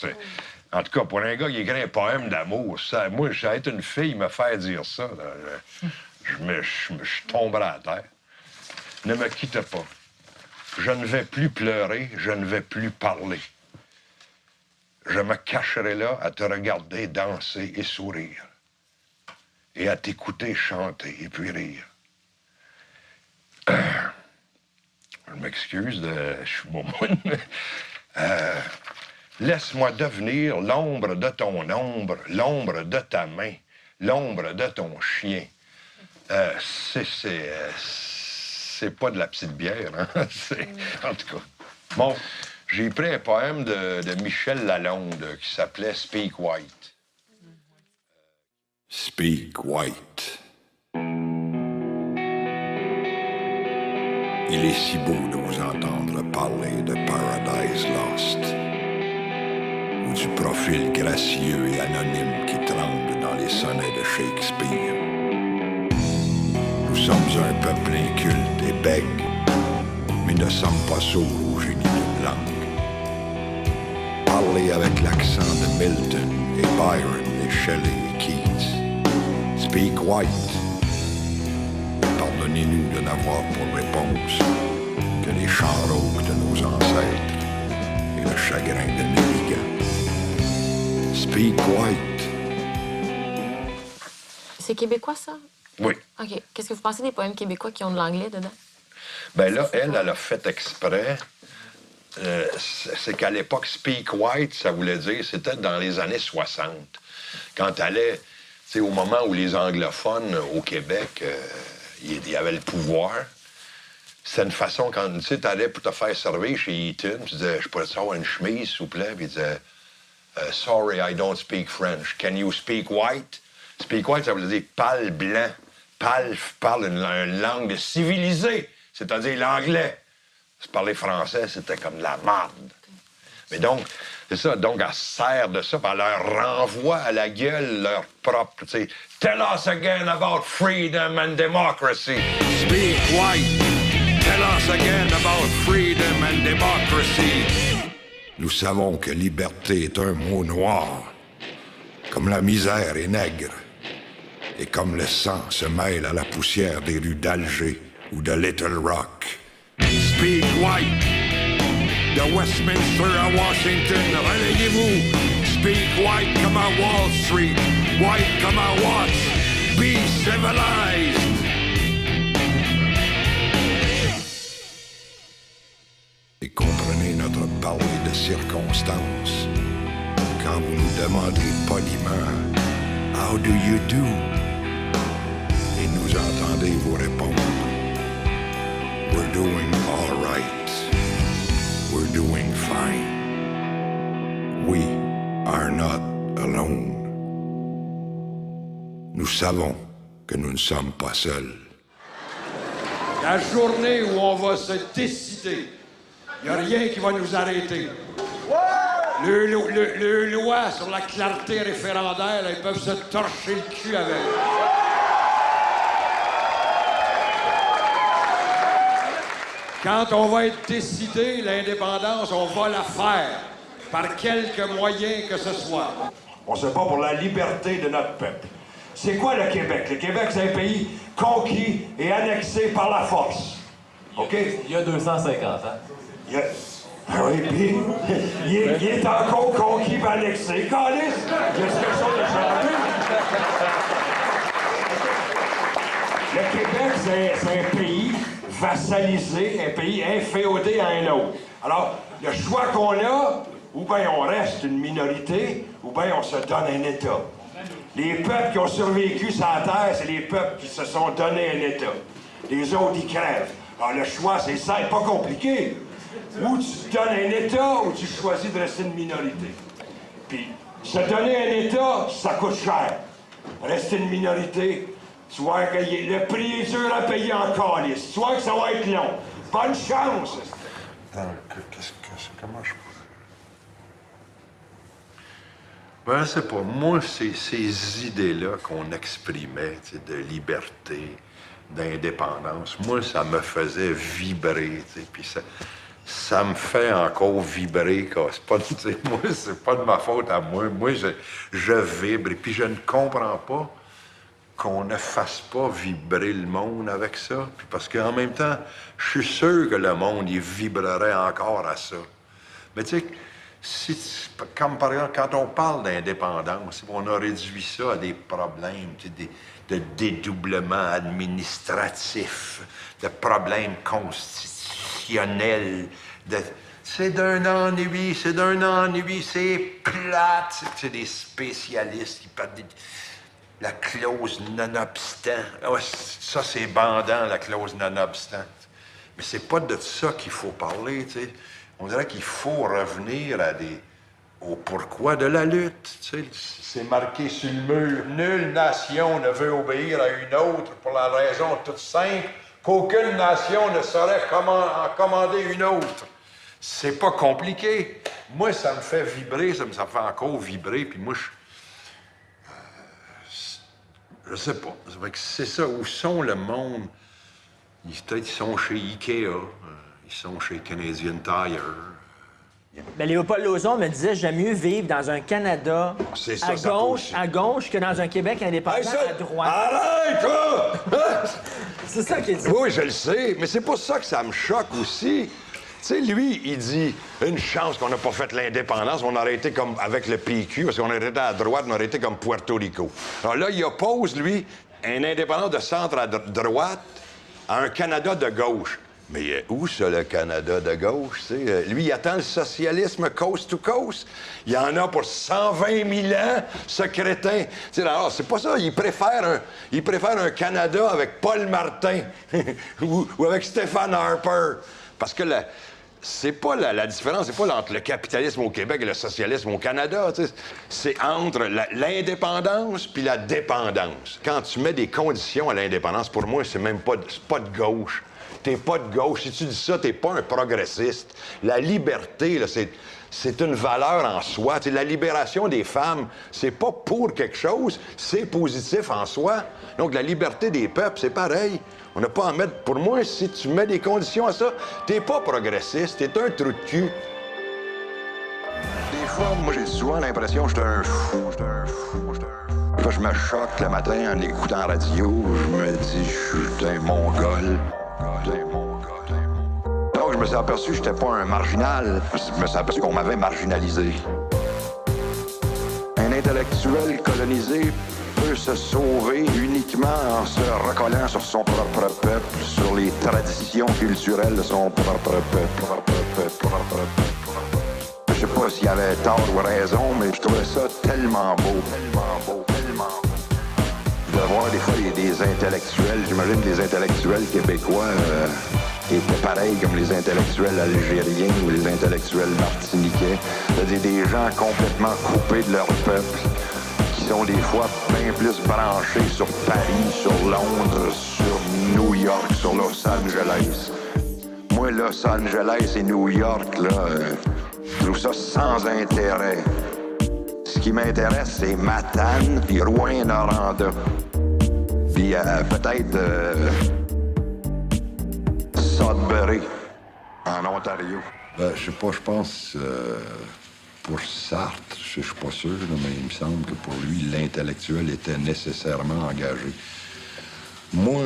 En tout cas, pour un gars qui écrit un poème d'amour, moi, je vais être une fille me faire dire ça. Là, je tomberai à terre. Ne me quitte pas. Je ne vais plus pleurer, je ne vais plus parler. Je me cacherai là à te regarder danser et sourire. Et à t'écouter chanter et puis rire. Je m'excuse, je suis momoune. Laisse-moi devenir l'ombre de ton ombre, l'ombre de ta main, l'ombre de ton chien. C'est pas de la petite bière, hein? En tout cas. Bon, j'ai pris un poème de Michel Lalonde qui s'appelait Speak White. Speak White. Il est si beau de vous entendre parler de Paradise Lost, ou du profil gracieux et anonyme qui tremble dans les sonnets de Shakespeare. Nous sommes un peuple inculte et bègue, mais ne sommes pas sourds au génie d'une langue. Parlez avec l'accent de Milton et Byron et Shelley et Keats. Speak White. Pardonnez-nous de n'avoir pour réponse que les chants rauques de nos ancêtres et le chagrin de navigants. Speak White. C'est québécois, ça? Oui. OK. Qu'est-ce que vous pensez des poèmes québécois qui ont de l'anglais dedans? Ben là, elle a fait exprès. C'est qu'à l'époque, Speak White, ça voulait dire, c'était dans les années 60. Quand elle allait, tu sais, au moment où les anglophones au Québec, il y avait le pouvoir, c'est une façon, quand tu sais, t'allais pour te faire servir chez Eaton, tu disais, je pourrais te avoir une chemise, s'il vous plaît, puis il disait, sorry, I don't speak French. Can you speak white? Speak white, ça voulait dire pâle blanc. Pâle parle une langue civilisée, c'est-à-dire l'anglais. Se parler français, c'était comme de la marde. Mais donc, c'est ça. Donc, elle se sert de ça, puis elle leur renvoie à la gueule leur propre, tu sais. Tell us again about freedom and democracy. Speak white. Tell us again about freedom and democracy. Nous savons que liberté est un mot noir, comme la misère est nègre, et comme le sang se mêle à la poussière des rues d'Alger ou de Little Rock. Speak white. De Westminster à Washington, relayez-vous. Speak white comme à Wall Street, white comme à Watts. Be civilized. Et comprenez notre parler de circonstances quand vous nous demandez poliment « How do you do? » et nous entendez vous répondre « We're doing all right. We're doing fine. We are not alone. » Nous savons que nous ne sommes pas seuls. La journée où on va se décider, il n'y a rien qui va nous arrêter. Le loi sur la clarté référendaire, là, ils peuvent se torcher le cul avec. Quand on va être décidé, l'indépendance, on va la faire, par quelque moyen que ce soit. On se bat pour la liberté de notre peuple. C'est quoi le Québec? Le Québec, c'est un pays conquis et annexé par la force. OK? Il y a 250 ans. Oui, puis il est encore conquis et annexé. Calice! Il y a quelque chose de changé. Le Québec, c'est un pays vassalisé, un pays inféodé à un autre. Alors, le choix qu'on a, ou bien on reste une minorité, ou bien on se donne un État. Les peuples qui ont survécu sur la Terre, c'est les peuples qui se sont donné un État. Les autres, ils crèvent. Alors, le choix, c'est ça, c'est pas compliqué. Ou tu te donnes un État, ou tu choisis de rester une minorité. Puis, se donner un État, ça coûte cher. Rester une minorité, Tu vois que le prix est dur à payer en calice. Tu vois que ça va être long. Bonne chance! Comment je... Ben, je sais pas. Moi, ces idées-là qu'on exprimait, de liberté, d'indépendance, moi, ça me faisait vibrer, puis ça me fait encore vibrer. C'est pas, moi, c'est pas de ma faute à moi. Moi, je vibre, et puis je ne comprends pas qu'on ne fasse pas vibrer le monde avec ça. Puis parce qu'en même temps, je suis sûr que le monde, il vibrerait encore à ça. Mais tu sais, comme par exemple, quand on parle d'indépendance, on a réduit ça à des problèmes de dédoublement administratif, de problèmes constitutionnels, c'est d'un ennui, c'est plate. C'est des spécialistes qui parlent de la clause non-obstant. Ouais, ça, c'est bandant, la clause non-obstant. Mais c'est pas de ça qu'il faut parler, tu sais. On dirait qu'il faut revenir au pourquoi de la lutte. Tu sais, c'est marqué sur le mur. Nulle nation ne veut obéir à une autre pour la raison toute simple qu'aucune nation ne saurait en commander une autre. C'est pas compliqué. Moi, ça me fait vibrer, ça me fait encore vibrer, puis moi, je sais pas. C'est vrai que c'est ça. Où sont le monde? Peut-être ils sont chez Ikea. Ils sont chez Canadian Tire. Ben, Léopold Lauzon me disait j'aime mieux vivre dans un Canada à gauche que dans un Québec indépendant à droite. Arrête, toi! C'est ça qu'il dit. Oui, je le sais, mais c'est pas ça que ça me choque aussi. Tu sais, lui, il dit une chance qu'on n'a pas fait l'indépendance, on aurait été comme avec le PQ, parce qu'on aurait été à droite, on aurait été comme Puerto Rico. Alors là, il oppose, lui, un indépendant de centre à droite à un Canada de gauche. Mais où ça, le Canada de gauche? T'sais? Lui, il attend le socialisme coast to coast. Il y en a pour 120 000 ans, ce crétin. T'sais, alors, c'est pas ça. Il préfère un Canada avec Paul Martin ou avec Stephen Harper. Parce que c'est pas la différence, c'est pas entre le capitalisme au Québec et le socialisme au Canada. T'sais. C'est entre l'indépendance puis la dépendance. Quand tu mets des conditions à l'indépendance, pour moi, c'est pas de gauche. T'es pas de gauche. Si tu dis ça, t'es pas un progressiste. La liberté, là, c'est une valeur en soi. T'sais, la libération des femmes, c'est pas pour quelque chose, c'est positif en soi. Donc, la liberté des peuples, c'est pareil. On n'a pas à mettre... Pour moi, si tu mets des conditions à ça, t'es pas progressiste, t'es un trou de cul. Des fois, moi, j'ai souvent l'impression que j'étais un fou. Là, je me choque le matin en écoutant la radio. Je me dis, je suis un mongol. Donc, je me suis aperçu que j'étais pas un marginal. Je me suis aperçu qu'on m'avait marginalisé. Un intellectuel colonisé peut se sauver uniquement en se recollant sur son propre peuple, sur les traditions culturelles de son propre peuple. Je sais pas s'il avait tort ou raison, mais je trouvais ça tellement beau. De voir des fois des intellectuels, j'imagine que les intellectuels québécois étaient pareils comme les intellectuels algériens ou les intellectuels martiniquais. C'est-à-dire des gens complètement coupés de leur peuple, qui sont des fois bien plus branchés sur Paris, sur Londres, sur New York, sur Los Angeles. Moi, Los Angeles et New York, là, je trouve ça sans intérêt. Ce qui m'intéresse, c'est Matane puis Rouyn-Noranda. Puis peut-être Sudbury, en Ontario. Je sais pas, je pense pour Sartre, je suis pas sûr, là, mais il me semble que pour lui, l'intellectuel était nécessairement engagé. Moi,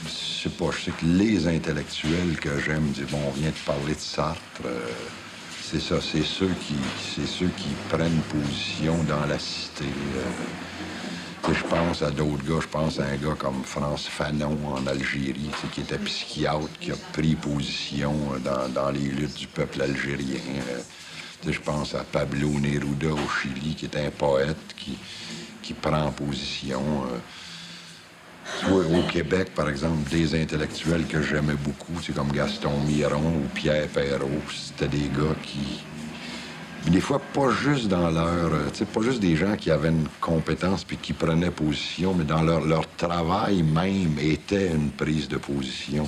je sais pas, je sais que les intellectuels que j'aime disent, bon, on vient de parler de Sartre, c'est ça, c'est ceux qui prennent position dans la cité. Je pense à d'autres gars, je pense à un gars comme France Fanon en Algérie, qui était psychiatre, qui a pris position dans les luttes du peuple algérien. Je pense à Pablo Neruda au Chili, qui est un poète qui prend position. Au Québec, par exemple, des intellectuels que j'aimais beaucoup, comme Gaston Miron ou Pierre Perrault, c'était des gars Des fois, pas juste dans leur... tu sais, pas juste des gens qui avaient une compétence puis qui prenaient position, mais dans leur travail même était une prise de position.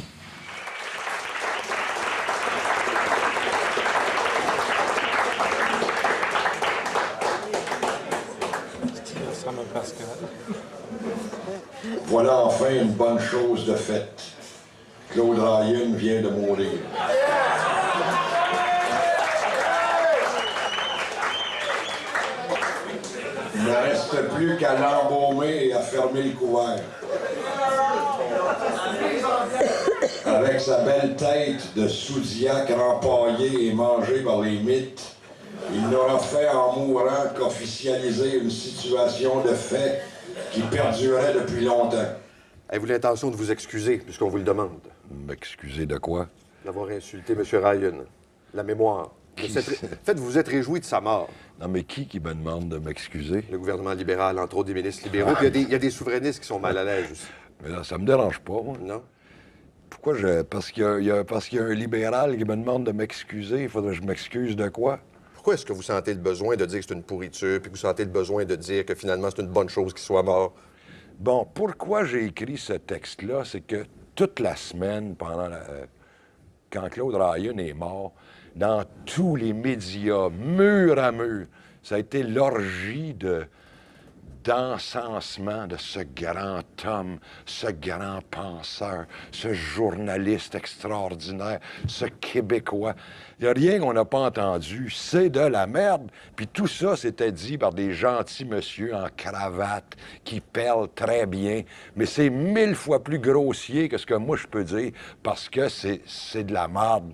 Voilà enfin une bonne chose de faite. Claude Ryan vient de mourir. Il ne reste plus qu'à l'embaumer et à fermer le couvert. Avec sa belle tête de sous-diacre empaillé et mangé par les mythes, il n'aura fait en mourant qu'officialiser une situation de fait qui perdurait depuis longtemps. Avez-vous l'intention de vous excuser, puisqu'on vous le demande? M'excuser de quoi? D'avoir insulté M. Ryan. La mémoire. En fait, vous vous êtes réjoui de sa mort. Non, mais qui me demande de m'excuser? Le gouvernement libéral, entre autres des ministres libéraux. Puis il y a des souverainistes qui sont mal à l'aise aussi. Mais là, ça me dérange pas, moi. Non? Pourquoi parce qu'il y a un libéral qui me demande de m'excuser, il faudrait que je m'excuse de quoi? Pourquoi est-ce que vous sentez le besoin de dire que c'est une pourriture, puis que vous sentez le besoin de dire que finalement c'est une bonne chose qu'il soit mort? Bon, pourquoi j'ai écrit ce texte-là, c'est que toute la semaine, quand Claude Ryan est mort, dans tous les médias, mur à mur, ça a été l'orgie d'encensement de ce grand homme, ce grand penseur, ce journaliste extraordinaire, ce Québécois. Il n'y a rien qu'on n'a pas entendu. C'est de la merde. Puis tout ça, c'était dit par des gentils messieurs en cravate qui parlent très bien. Mais c'est 1000 fois plus grossier que ce que moi je peux dire parce que c'est de la merde.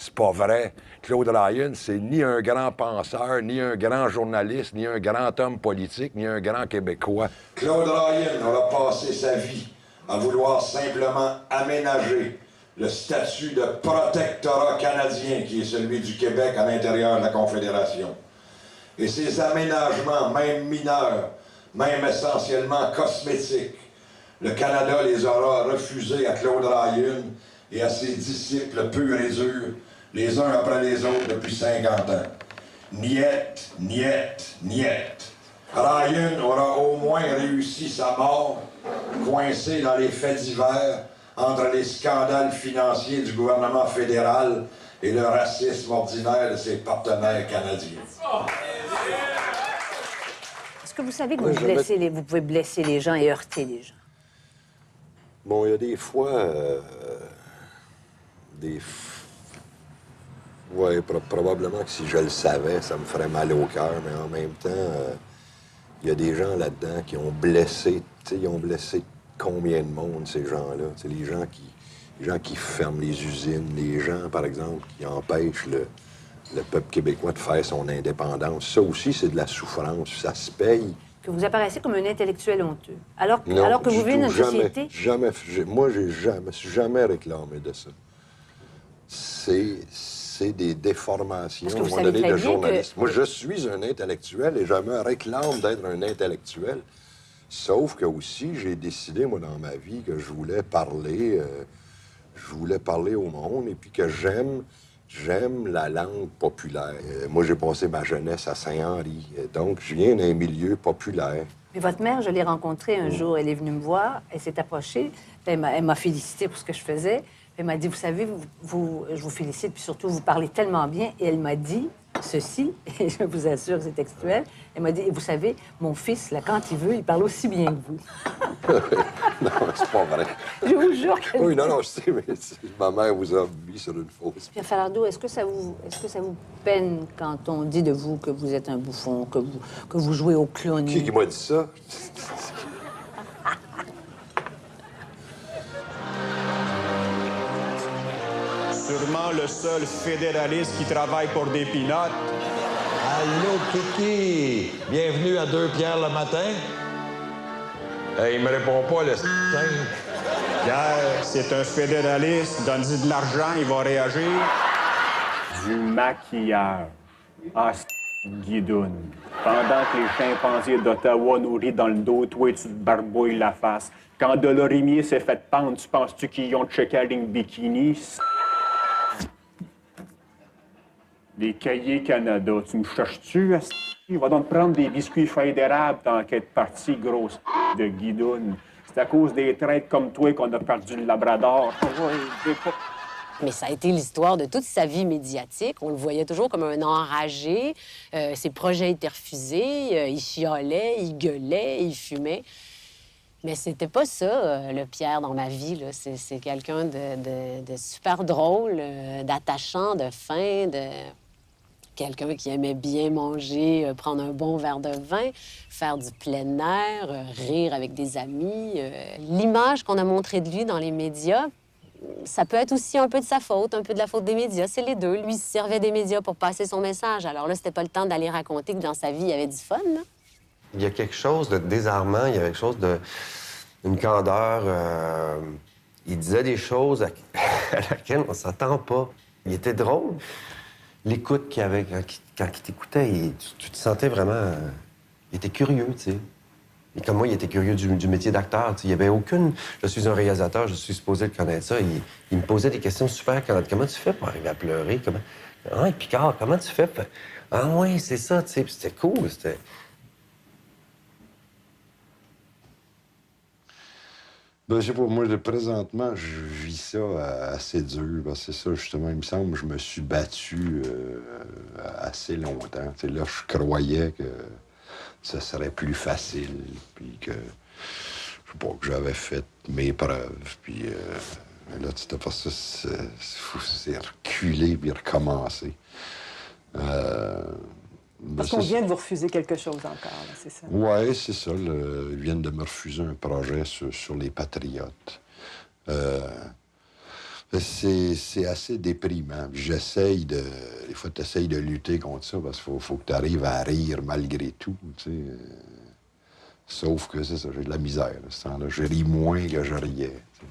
C'est pas vrai. Claude Ryan, c'est ni un grand penseur, ni un grand journaliste, ni un grand homme politique, ni un grand Québécois. Claude Ryan aura passé sa vie à vouloir simplement aménager le statut de protectorat canadien qui est celui du Québec à l'intérieur de la Confédération. Et ces aménagements, même mineurs, même essentiellement cosmétiques, le Canada les aura refusés à Claude Ryan et à ses disciples purs et durs, les uns après les autres depuis 50 ans. Niet, niet, niet. Ryan aura au moins réussi sa mort, coincé dans les faits divers, entre les scandales financiers du gouvernement fédéral et le racisme ordinaire de ses partenaires canadiens. Est-ce que vous savez que vous pouvez blesser les gens et heurter les gens? Bon, il y a des fois... Oui, probablement que si je le savais, ça me ferait mal au cœur, mais en même temps, il y a des gens là-dedans qui ont blessé, ils ont blessé combien de monde, ces gens-là? Les gens qui ferment les usines, les gens, par exemple, qui empêchent le peuple québécois de faire son indépendance. Ça aussi, c'est de la souffrance, ça se paye. Que vous apparaissez comme un intellectuel honteux. Alors que vous vivez dans une société... Moi, je me suis jamais réclamé de ça. C'est des déformations, à un moment donné, de journaliste. Moi, je suis un intellectuel et je me réclame d'être un intellectuel. Sauf que aussi, j'ai décidé, moi, dans ma vie, que je voulais parler au monde et puis que j'aime la langue populaire. Moi, j'ai passé ma jeunesse à Saint-Henri, donc je viens d'un milieu populaire. Mais votre mère, je l'ai rencontrée un jour, elle est venue me voir, elle s'est approchée, elle m'a félicité pour ce que je faisais. Elle m'a dit, vous savez, je vous félicite, puis surtout, vous parlez tellement bien. Et elle m'a dit ceci, et je vous assure que c'est textuel. Elle m'a dit, et vous savez, mon fils, là, quand il veut, il parle aussi bien que vous. Non, c'est pas vrai. Je vous jure qu'elle... Oui, non, je sais, mais ma mère vous a mis sur une fausse. Pierre Falardeau, est-ce que ça vous peine quand on dit de vous que vous êtes un bouffon, que vous jouez au clown? Qui m'a dit ça? Sûrement le seul fédéraliste qui travaille pour des pinottes. Allô, Kiki! Bienvenue à 2 Pierre le matin. Il me répond pas, le Pierre, c'est un fédéraliste. Donne-lui de l'argent, il va réagir. Du maquillage. Ah, guidoune. Pendant que les chimpanzés d'Ottawa nous rient dans le dos, toi, tu te barbouilles la face. Quand Delorimier s'est fait pendre, tu penses-tu qu'ils ont checké la ligne bikini? Les Cahiers Canada, tu me cherches-tu? Il va donc prendre des biscuits feuilles d'érable tant qu'être parti, grosse de guidoune. C'est à cause des traîtres comme toi qu'on a perdu le Labrador. Mais ça a été l'histoire de toute sa vie médiatique. On le voyait toujours comme un enragé. Ses projets étaient refusés. Il chialait, il gueulait, il fumait. Mais c'était pas ça, le Pierre, dans ma vie. Là. C'est quelqu'un de super drôle, d'attachant, de fin, de... Quelqu'un qui aimait bien manger, prendre un bon verre de vin, faire du plein air, rire avec des amis. L'image qu'on a montrée de lui dans les médias, ça peut être aussi un peu de sa faute, un peu de la faute des médias. C'est les deux. Lui, il se servait des médias pour passer son message. Alors là, c'était pas le temps d'aller raconter que dans sa vie, il y avait du fun, là. Il y a quelque chose de désarmant, il y a quelque chose d'une candeur. Il disait des choses à laquelle on s'attend pas. Il était drôle. L'écoute qu'il avait quand il t'écoutait, tu te sentais vraiment... il était curieux, tu sais. Et comme moi, il était curieux du métier d'acteur. Il n'y avait aucune... Je suis un réalisateur, je suis supposé le connaître ça. Il me posait des questions super candentes. Comment tu fais pour arriver à pleurer? Comment... Ah, Picard, comment tu fais? Ah oui, c'est ça, tu sais. Puis c'était cool, c'était... Ben, je sais pas, moi, présentement, je vis ça assez dur. Parce que c'est ça, justement, il me semble que je me suis battu assez longtemps. T'sais, là, je croyais que ça serait plus facile, puis que, je sais pas, que j'avais fait mes preuves, puis là, c'était pas ça, c'est reculer puis recommencer. Parce qu'on vient de vous refuser quelque chose encore, là, c'est ça? Oui, c'est ça. Ils viennent de me refuser un projet sur les Patriotes. C'est assez déprimant. J'essaye de... Des fois, tu essayes de lutter contre ça parce qu'il faut que tu arrives à rire malgré tout, tu sais. Sauf que c'est ça, j'ai de la misère. À ce temps-là, je ris moins que je riais. T'sais.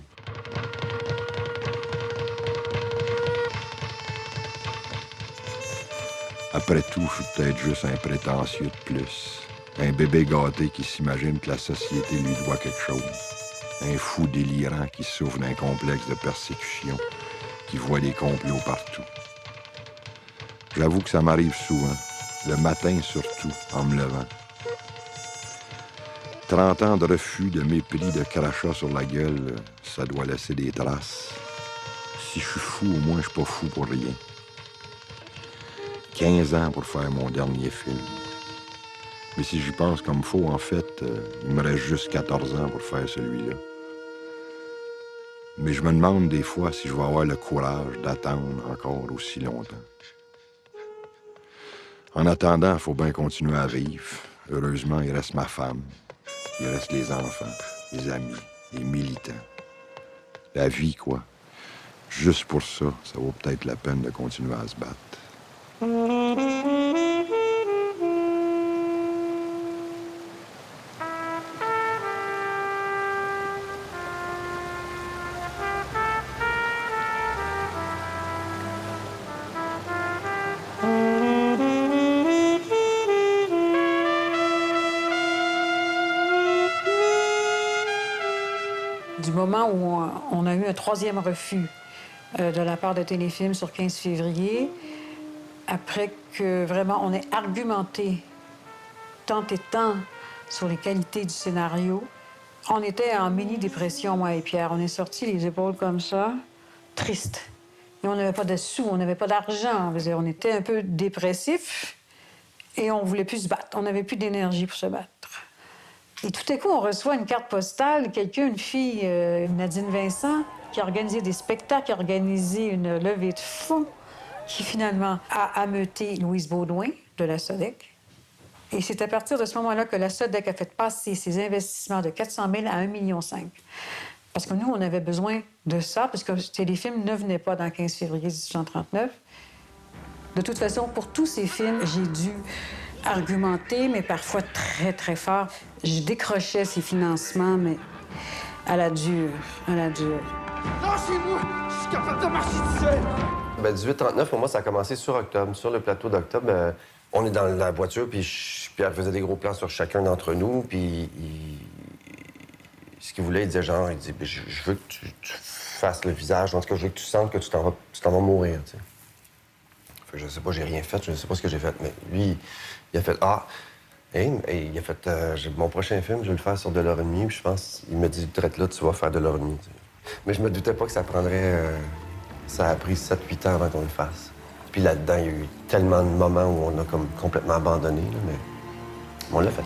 Après tout, je suis peut-être juste un prétentieux de plus. Un bébé gâté qui s'imagine que la société lui doit quelque chose. Un fou délirant qui souffre d'un complexe de persécution, qui voit des complots partout. J'avoue que ça m'arrive souvent, le matin surtout, en me levant. 30 ans de refus, de mépris, de crachats sur la gueule, ça doit laisser des traces. Si je suis fou, au moins je suis pas fou pour rien. 15 ans pour faire mon dernier film. Mais si j'y pense comme faut, en fait, il me reste juste 14 ans pour faire celui-là. Mais je me demande des fois si je vais avoir le courage d'attendre encore aussi longtemps. En attendant, il faut bien continuer à vivre. Heureusement, il reste ma femme, il reste les enfants, les amis, les militants. La vie, quoi. Juste pour ça, ça vaut peut-être la peine de continuer à se battre. Du moment où on a eu un troisième refus de la part de Téléfilm sur 15 février, après que vraiment on ait argumenté tant et tant sur les qualités du scénario, on était en mini-dépression, moi et Pierre. On est sortis les épaules comme ça, tristes. Et on n'avait pas de sous, on n'avait pas d'argent. On était un peu dépressifs et on voulait plus se battre. On n'avait plus d'énergie pour se battre. Et tout à coup, on reçoit une carte postale, quelqu'un, une fille, Nadine Vincent, qui a organisé des spectacles, qui a organisé une levée de fonds, qui finalement a ameuté Louise Baudouin de la SODEC. Et c'est à partir de ce moment-là que la SODEC a fait passer ses investissements de 400 000 à 1,5 million. Parce que nous, on avait besoin de ça, parce que Téléfilm ne venait pas dans 15 février 1839. De toute façon, pour tous ces films, j'ai dû argumenter, mais parfois très, très fort. Je décrochais ces financements, mais à la dure, à la dure. Lâchez-moi! Je suis capable de marcher tout seul! Ben, 1839, pour moi, ça a commencé sur Octobre. Sur le plateau d'Octobre, on est dans la voiture, puis Pierre faisait des gros plans sur chacun d'entre nous, puis ce qu'il voulait, il disait genre, il dit, je veux que tu fasses le visage, en tout cas, je veux que tu sentes que tu t'en vas mourir, tu sais. Fait que je sais pas, j'ai rien fait, je sais pas ce que j'ai fait. Mais lui, il a fait « Ah! » Et il a fait mon prochain film, je vais le faire sur $1.50. Puis je pense, il me dit « Traite là, tu vas faire $1.50. » Mais je me doutais pas que ça prendrait... ça a pris 7-8 ans avant qu'on le fasse. Puis là-dedans, il y a eu tellement de moments où on a comme complètement abandonné, là, mais on l'a fait.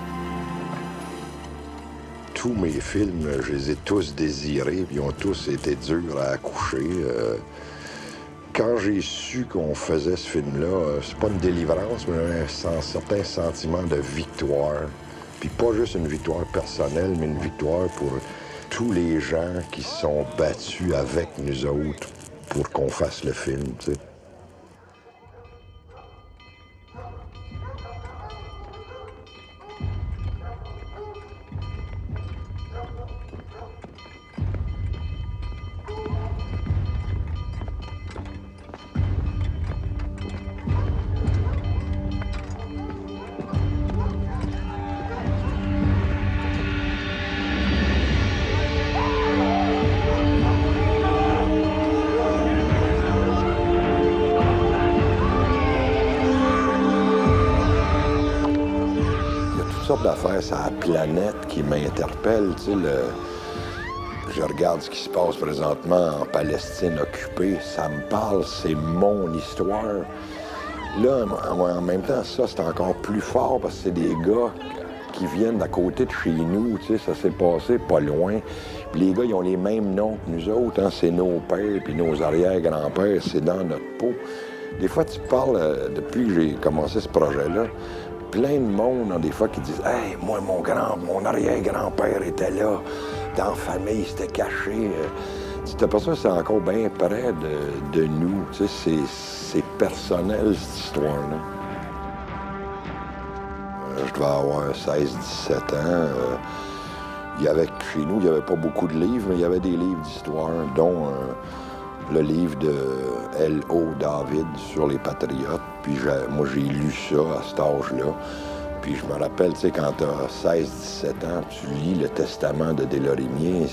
Tous mes films, je les ai tous désirés, puis ils ont tous été durs à accoucher. Quand j'ai su qu'on faisait ce film-là, c'est pas une délivrance, mais un certain sentiment de victoire. Puis pas juste une victoire personnelle, mais une victoire pour tous les gens qui se sont battus avec nous autres pour qu'on fasse le film, tu sais. D'affaires, c'est la planète qui m'interpelle, tu sais, je regarde ce qui se passe présentement en Palestine occupée, ça me parle, c'est mon histoire. Là, en même temps, ça, c'est encore plus fort parce que c'est des gars qui viennent d'à côté de chez nous, tu sais, ça s'est passé pas loin. Puis les gars, ils ont les mêmes noms que nous autres, hein, c'est nos pères, puis nos arrière-grands-pères, c'est dans notre peau. Des fois, tu parles, depuis que j'ai commencé ce projet-là, plein de monde, hein, des fois, qui disent « Hey, moi, mon arrière-grand-père était là, dans la famille, il s'était caché. » Tu t'aperçois que c'est encore bien près de nous. Tu sais, c'est personnel, cette histoire-là. Je devais avoir 16-17 ans. Chez nous, il n'y avait pas beaucoup de livres, mais il y avait des livres d'histoire, dont le livre de L.O. David sur les Patriotes. Puis moi, j'ai lu ça à cet âge-là. Puis je me rappelle, tu sais, quand t'as 16-17 ans, tu lis le testament de Delorimier,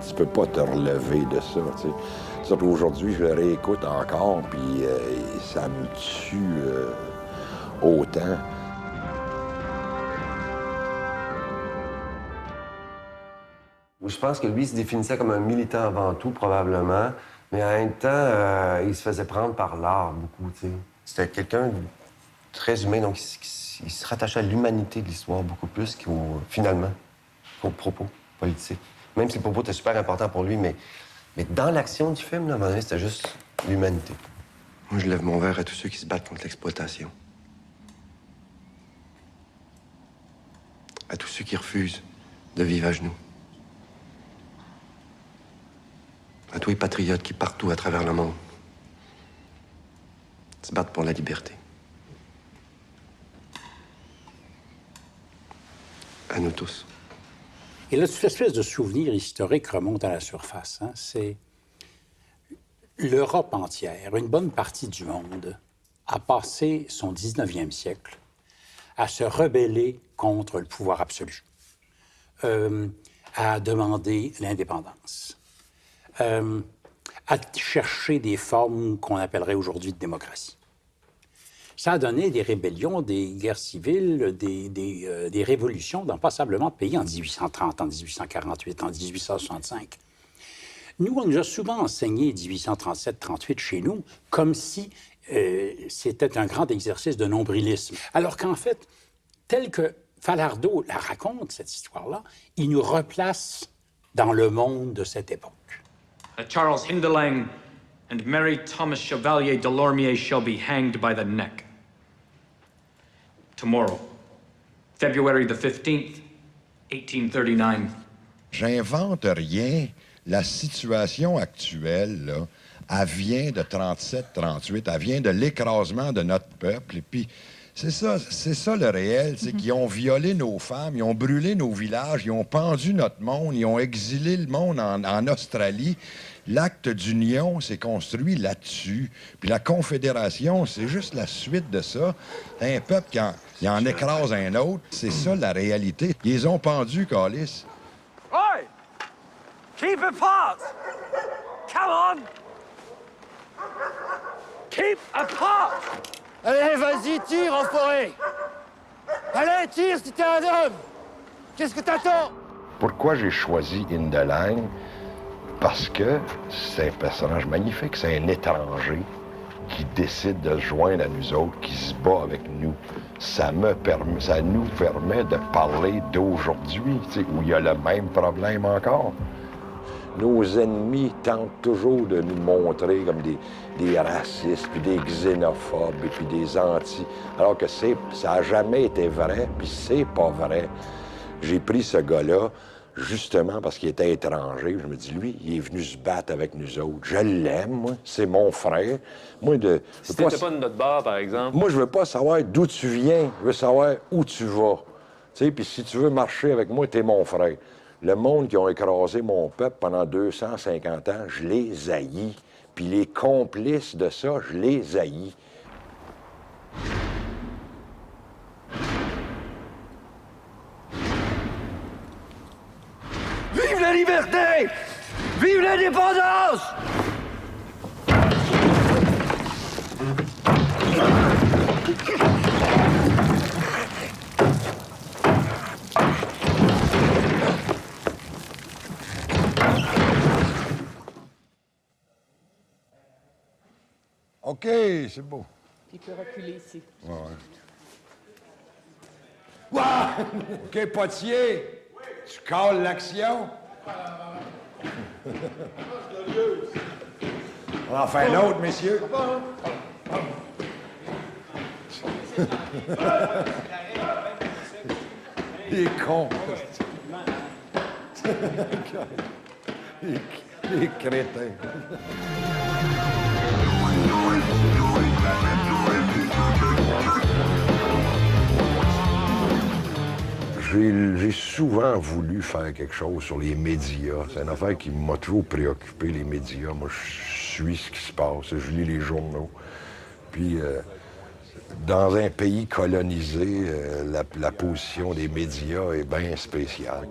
tu peux pas te relever de ça, tu sais. Surtout aujourd'hui, je le réécoute encore, puis ça me tue autant. Je pense que lui, il se définissait comme un militant avant tout, probablement. Mais en même temps, il se faisait prendre par l'art beaucoup, tu sais. C'était quelqu'un de très humain, donc il se rattachait à l'humanité de l'histoire beaucoup plus finalement, qu'aux propos politiques. Même si le propos était super important pour lui, mais dans l'action du film, là, à un moment donné, c'était juste l'humanité. Moi, je lève mon verre à tous ceux qui se battent contre l'exploitation. À tous ceux qui refusent de vivre à genoux. À tous les patriotes qui, partout à travers le monde, se battent pour la liberté. À nous tous. Et là, toute espèce de souvenir historique remonte à la surface. Hein? C'est l'Europe entière, une bonne partie du monde, a passé son 19e siècle à se rebeller contre le pouvoir absolu, à demander l'indépendance, à chercher des formes qu'on appellerait aujourd'hui de démocratie. Ça a donné des rébellions, des guerres civiles, des révolutions dans passablement de pays en 1830, en 1848, en 1865. Nous, on nous a souvent enseigné 1837-38 chez nous comme si c'était un grand exercice de nombrilisme. Alors qu'en fait, tel que Falardeau la raconte, cette histoire-là, il nous replace dans le monde de cette époque. Charles Hindelang and Mary Thomas Chevalier Delormier shall be hanged by the neck. Tomorrow, February the 15th, 1839. J'invente rien. La situation actuelle, là, elle vient de 37-38, elle vient de l'écrasement de notre peuple. Et puis, c'est ça le réel, c'est qu'ils ont violé nos femmes, ils ont brûlé nos villages, ils ont pendu notre monde, ils ont exilé le monde en Australie. L'acte d'union s'est construit là-dessus. Puis la Confédération, c'est juste la suite de ça. Un peuple qui en écrase un autre, c'est ça la réalité. Ils les ont pendus, câlisse. Oi! Keep it apart! Come on! keep apart! Allez, vas-y, tire, enfoiré! Allez, tire si t'es un homme! Qu'est-ce que t'attends? Pourquoi j'ai choisi Indelang? Parce que c'est un personnage magnifique, c'est un étranger qui décide de se joindre à nous autres, qui se bat avec nous. Ça nous permet de parler d'aujourd'hui, où il y a le même problème encore. Nos ennemis tentent toujours de nous montrer comme des racistes, puis des xénophobes, et puis des anti... Alors que ça n'a jamais été vrai, puis c'est pas vrai. J'ai pris ce gars-là justement parce qu'il était étranger. Je me dis, lui, il est venu se battre avec nous autres. Je l'aime, moi. C'est mon frère. Moi, si t'étais pas de notre bar, par exemple... Moi, je veux pas savoir d'où tu viens. Je veux savoir où tu vas. Tu sais, puis si tu veux marcher avec moi, t'es mon frère. Le monde qui ont écrasé mon peuple pendant 250 ans, je les haïs. Puis les complices de ça, je les haïs. Vive la liberté! Vive l'indépendance! OK, c'est beau. Il peut reculer ici. Ouais. OK, Potier, tu cales l'action? On en fait un autre, messieurs. Il est con. Les crétins. J'ai souvent voulu faire quelque chose sur les médias. C'est une affaire qui m'a toujours préoccupé, les médias. Moi, je suis ce qui se passe, je lis les journaux. Puis, dans un pays colonisé, la position des médias est bien spéciale.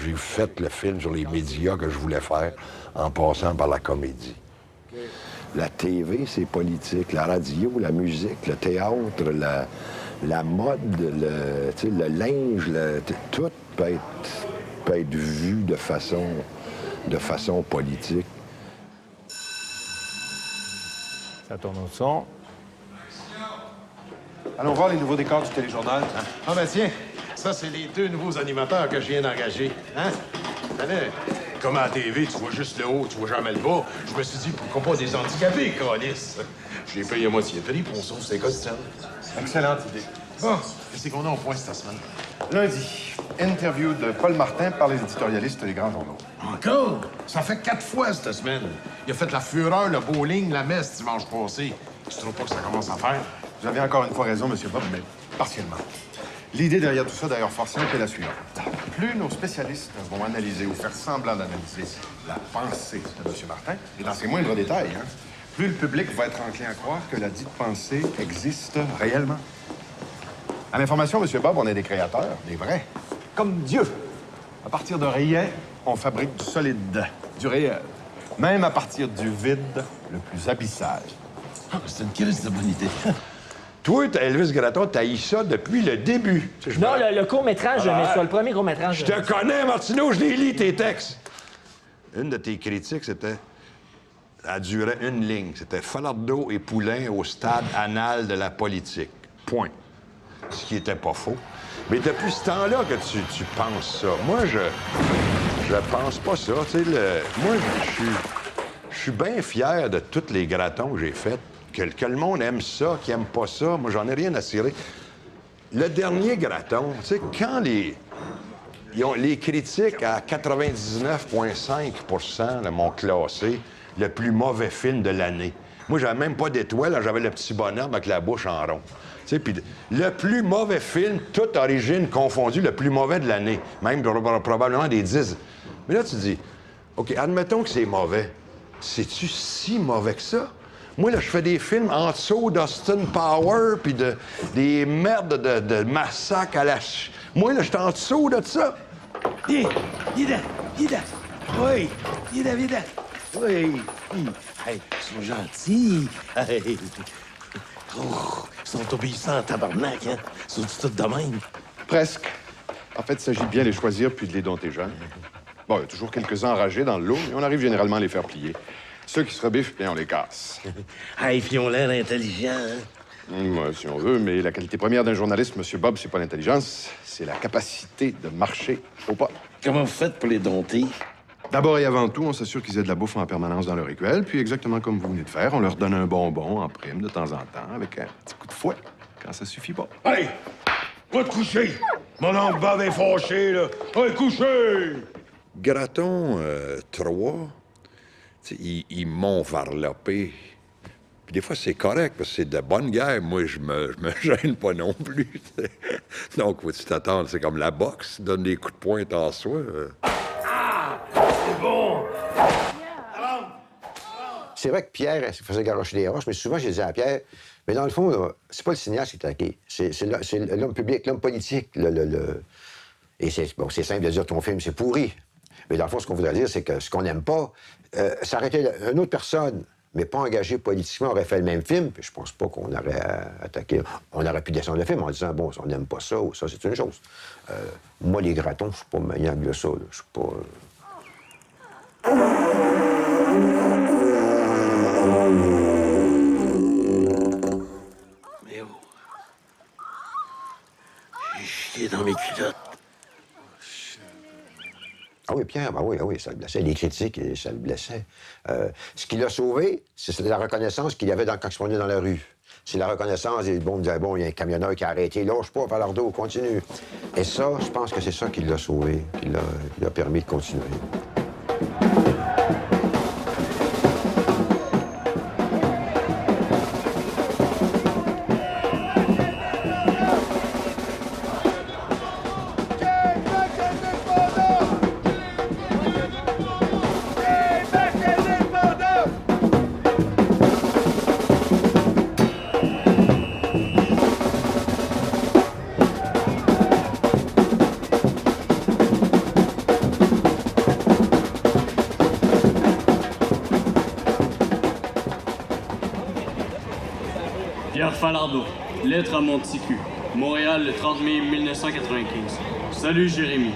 J'ai fait le film sur les médias que je voulais faire en passant par la comédie. La TV, c'est politique. La radio, la musique, le théâtre, la mode, le linge, tout peut être vu de façon politique. Ça tourne au son. Allons voir les nouveaux décors du téléjournal. Ah ben tiens, ça, c'est les 2 nouveaux animateurs que je viens d'engager. Hein? Allez, comme à la TV, tu vois juste le haut, tu vois jamais le bas. Je me suis dit, pourquoi pas des handicapés, câlisse? Je les paye à moitié prix pour sauver ces costumes. Excellente idée. Bon, qu'est-ce qu'on a au point cette semaine? Lundi, interview de Paul Martin par les éditorialistes des grands journaux. Encore? Ça fait 4 fois cette semaine. Il a fait la fureur, le bowling, la messe dimanche passé. Tu trouves pas que ça commence à faire? Vous avez encore une fois raison, M. Bob, mais partiellement. L'idée derrière tout ça, d'ailleurs, fort simple, est la suivante. Plus nos spécialistes vont analyser ou faire semblant d'analyser la pensée de M. Martin, et dans ses moindres détails, plus le public va être enclin à croire que la dite pensée existe réellement. À l'information, M. Bob, on est des créateurs, des vrais. Comme Dieu. À partir de rien, on fabrique du solide, du réel. Même à partir du vide le plus abyssal. Ah, c'est une crise de bonne idée. Toi, Elvis Gratton, t'as eu ça depuis le début. Non, le court-métrage, mais sur le premier court-métrage. Je te connais, Martineau, je les lis, tes textes. Une de tes critiques, c'était... Elle durait une ligne. C'était Falardeau et Poulain au stade anal de la politique. Point. Ce qui était pas faux. Mais depuis ce temps-là que tu penses ça. Moi, je pense pas ça. Tu sais, moi, je suis bien fier de tous les Grattons que j'ai faits. Que le monde aime ça, qu'il aime pas ça, moi, j'en ai rien à cirer. Le dernier Gratton, tu sais, quand les critiques à 99,5 m'ont classé le plus mauvais film de l'année. Moi, j'avais même pas d'étoile, j'avais le petit bonhomme avec la bouche en rond. Tu sais, puis le plus mauvais film, toute origine confondue, le plus mauvais de l'année. Même probablement des 10. Mais là, tu dis, OK, admettons que c'est mauvais. C'est-tu si mauvais que ça? Moi, là, je fais des films en dessous d'Austin Power, puis des merdes de massacre à la... Moi, là, je suis en dessous de ça. Vida. Oui, vida. Oui. Hey, ils sont gentils. Hey. Oh, ils sont obéissants en tabarnak, hein? Ils sont tous de même. Presque. En fait, il s'agit de bien les choisir puis de les dompter jeunes. Bon, il y a toujours quelques-uns enragés dans le lot, mais on arrive généralement à les faire plier. Ceux qui se rebiffent, bien, on les casse. Hey, puis ils ont l'air intelligents, hein? Ouais, si on veut, mais la qualité première d'un journaliste, M. Bob, c'est pas l'intelligence, c'est la capacité de marcher au pas. Comment vous faites pour les dompter? D'abord et avant tout, on s'assure qu'ils aient de la bouffe en permanence dans leur écuelle, puis exactement comme vous venez de faire, on leur donne un bonbon en prime de temps en temps, avec un petit coup de fouet, quand ça suffit pas. Hey! Va te coucher! Mon oncle Bob est fâché, là! Allez, coucher! Graton 3, ils m'ont varlopé. Puis des fois, c'est correct, parce que c'est de bonne guerre. Moi, je me gêne pas non plus. Donc, faut-tu t'attendre? C'est comme la boxe, donne des coups de poing en soi. C'est bon! C'est vrai que Pierre faisait garocher des roches, mais souvent, je disais à Pierre, mais dans le fond, là, c'est pas le cinéaste qui est attaqué, c'est l'homme public, l'homme politique. Et c'est simple de dire ton film, c'est pourri. Mais dans le fond, ce qu'on voudrait dire, c'est que ce qu'on n'aime pas, ça aurait été une autre personne, mais pas engagée politiquement, aurait fait le même film, puis je pense pas qu'on aurait attaqué. On aurait pu descendre le film en disant, bon, on n'aime pas ça, ou ça, c'est une chose. Moi, les gratons, je suis pas maniaque de ça, là. Je suis pas... Mais oh. J'ai chié dans mes culottes. Ah oui, Pierre, ben oui, ça le blessait. Les critiques, ça le blessait. Ce qui l'a sauvé, c'est la reconnaissance qu'il y avait quand il se promenait dans la rue. C'est la reconnaissance des bon, disait, bon, il y a un camionneur qui a arrêté, lâche pas, Falardeau, continue. Et ça, je pense que c'est ça qui l'a sauvé, qui l'a permis de continuer. Pierre Falardeau, lettre à mon petit cul. Montréal, le 30 mai 1995. Salut Jérémy.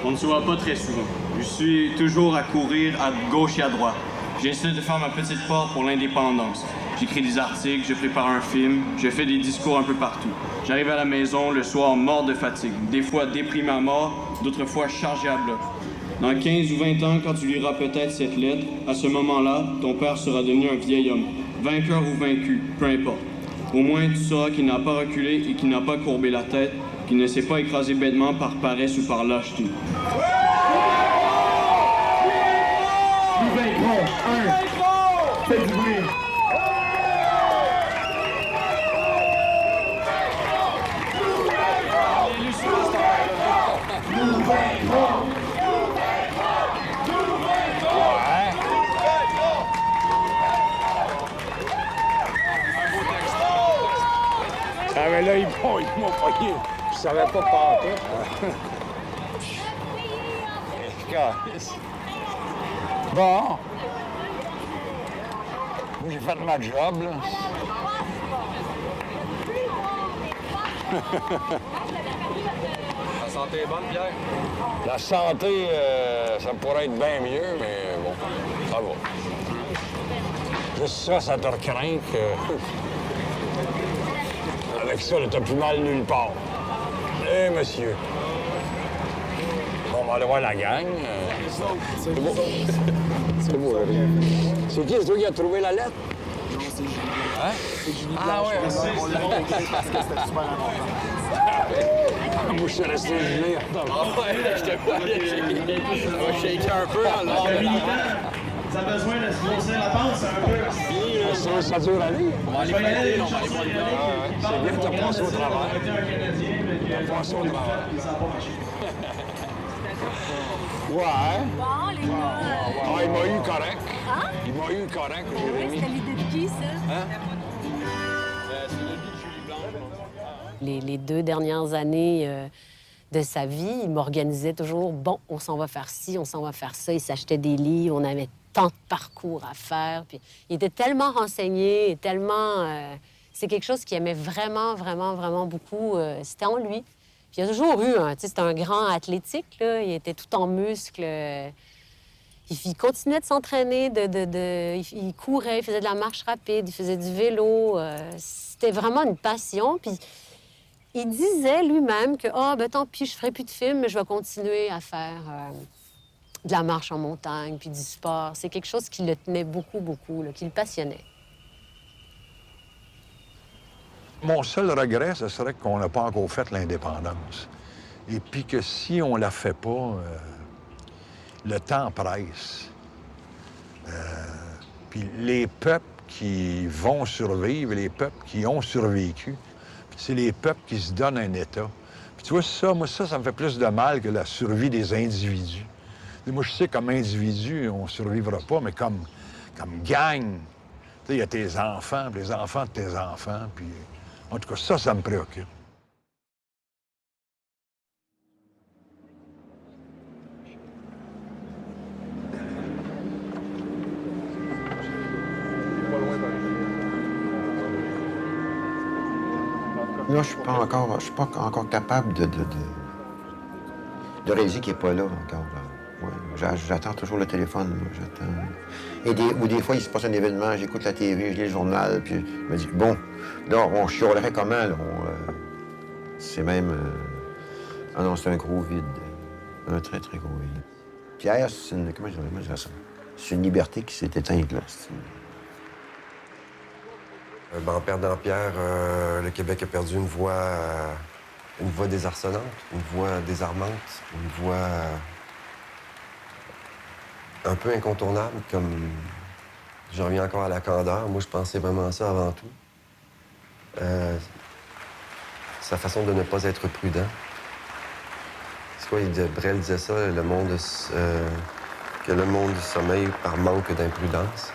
On ne se voit pas très souvent. Je suis toujours à courir à gauche et à droite. J'essaie de faire ma petite part pour l'indépendance. J'écris des articles, je prépare un film, je fais des discours un peu partout. J'arrive à la maison le soir mort de fatigue, des fois déprimé à mort, d'autres fois chargé à bloc. Dans 15 ou 20 ans, quand tu liras peut-être cette lettre, à ce moment-là, ton père sera devenu un vieil homme, vainqueur ou vaincu, peu importe. Au moins, tu sauras qu'il n'a pas reculé et qu'il n'a pas courbé la tête, qu'il ne s'est pas écrasé bêtement par paresse ou par lâcheté. Nous vaincrons! Faites du bruit! Nous vaincrons! Ah, mais là, ils m'ont pogné. Je savais pas partir. Bon. Moi, j'ai fait ma job, là. La santé est bonne, Pierre? La santé, ça pourrait être bien mieux, mais bon, ça va. Juste ça te recraint que... Avec ça, là, t'as plus mal nulle part. Eh, monsieur. Bon, on va aller voir la gang. C'est beau. C'est beau, c'est qui, c'est toi qui a trouvé la lettre? Non, c'est Julie. Hein? C'est Julie Ah, Blanche. ouais, On l'a écrit parce que c'était super important. Moi, je suis resté gelé. Ah ouais, j'étais pas on va shaker un peu. Ça a besoin de se grossir la panse un peu. Ça dure à aller. On va aller prêter, on va aller C'est bien que tu as passé au travers. Tu as passé au travers. Ça n'a pas marché. Ouais. Bon, les gars. Ah, il m'a eu correct. Hein? Il m'a eu correct, Oui, Jérémy. c'était l'idée de qui, ça? Hein? Les 2 dernières années de sa vie, il m'organisait toujours, bon, on s'en va faire ci, on s'en va faire ça. Il s'achetait des livres, on avait tant de parcours à faire. Puis il était tellement renseigné et tellement... c'est quelque chose qu'il aimait vraiment, vraiment, vraiment beaucoup. C'était en lui. Puis il a toujours eu, c'était un grand athlétique, là. Il était tout en muscles. Il continuait de s'entraîner, il courait, il faisait de la marche rapide, il faisait du vélo. C'était vraiment une passion. Puis il disait lui-même que, tant pis, je ferai plus de films, mais je vais continuer à faire de la marche en montagne, puis du sport. C'est quelque chose qui le tenait beaucoup, beaucoup, là, qui le passionnait. Mon seul regret, ce serait qu'on n'a pas encore fait l'indépendance. Et puis que si on la fait pas, le temps presse. Puis les peuples qui vont survivre, les peuples qui ont survécu, c'est les peuples qui se donnent un État. Puis tu vois, ça me fait plus de mal que la survie des individus. Et moi, je sais, comme individu, on ne survivra pas, mais comme gang, tu sais, il y a tes enfants, puis les enfants de tes enfants, puis... En tout cas, ça me préoccupe. Là, je suis pas encore capable de réaliser qu'il n'est pas là encore. Ouais, j'attends toujours le téléphone. Là, j'attends. Ou des fois, il se passe un événement, j'écoute la TV, je lis le journal, puis je me dis, bon, là, on chialerait comment, là? C'est même... Ah non, c'est un gros vide. Un très, très gros vide. Pierre, c'est une... Comment je dirais ça? C'est une liberté qui s'est éteinte, là. En perdant Pierre, le Québec a perdu une voix désarçonnante, une voix désarmante, une voix un peu incontournable, comme... Je reviens encore à la candeur. Moi, je pensais vraiment ça avant tout. Sa façon de ne pas être prudent. C'est quoi, Brel disait ça, que le monde sommeille par manque d'imprudence.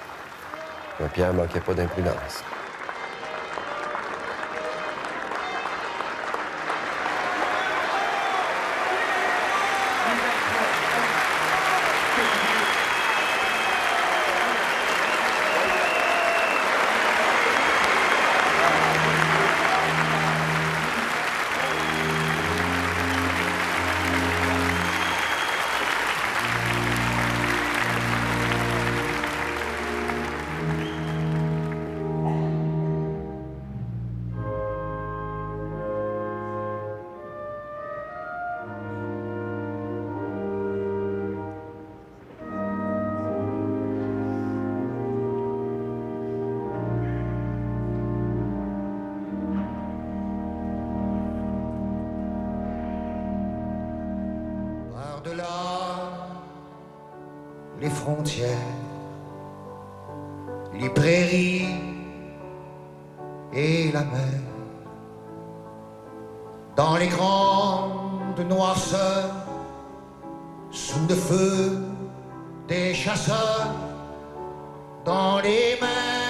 Pierre manquait pas d'imprudence. Les frontières, les prairies et la mer, dans les grandes noirceurs, sous le feu des chasseurs, dans les mers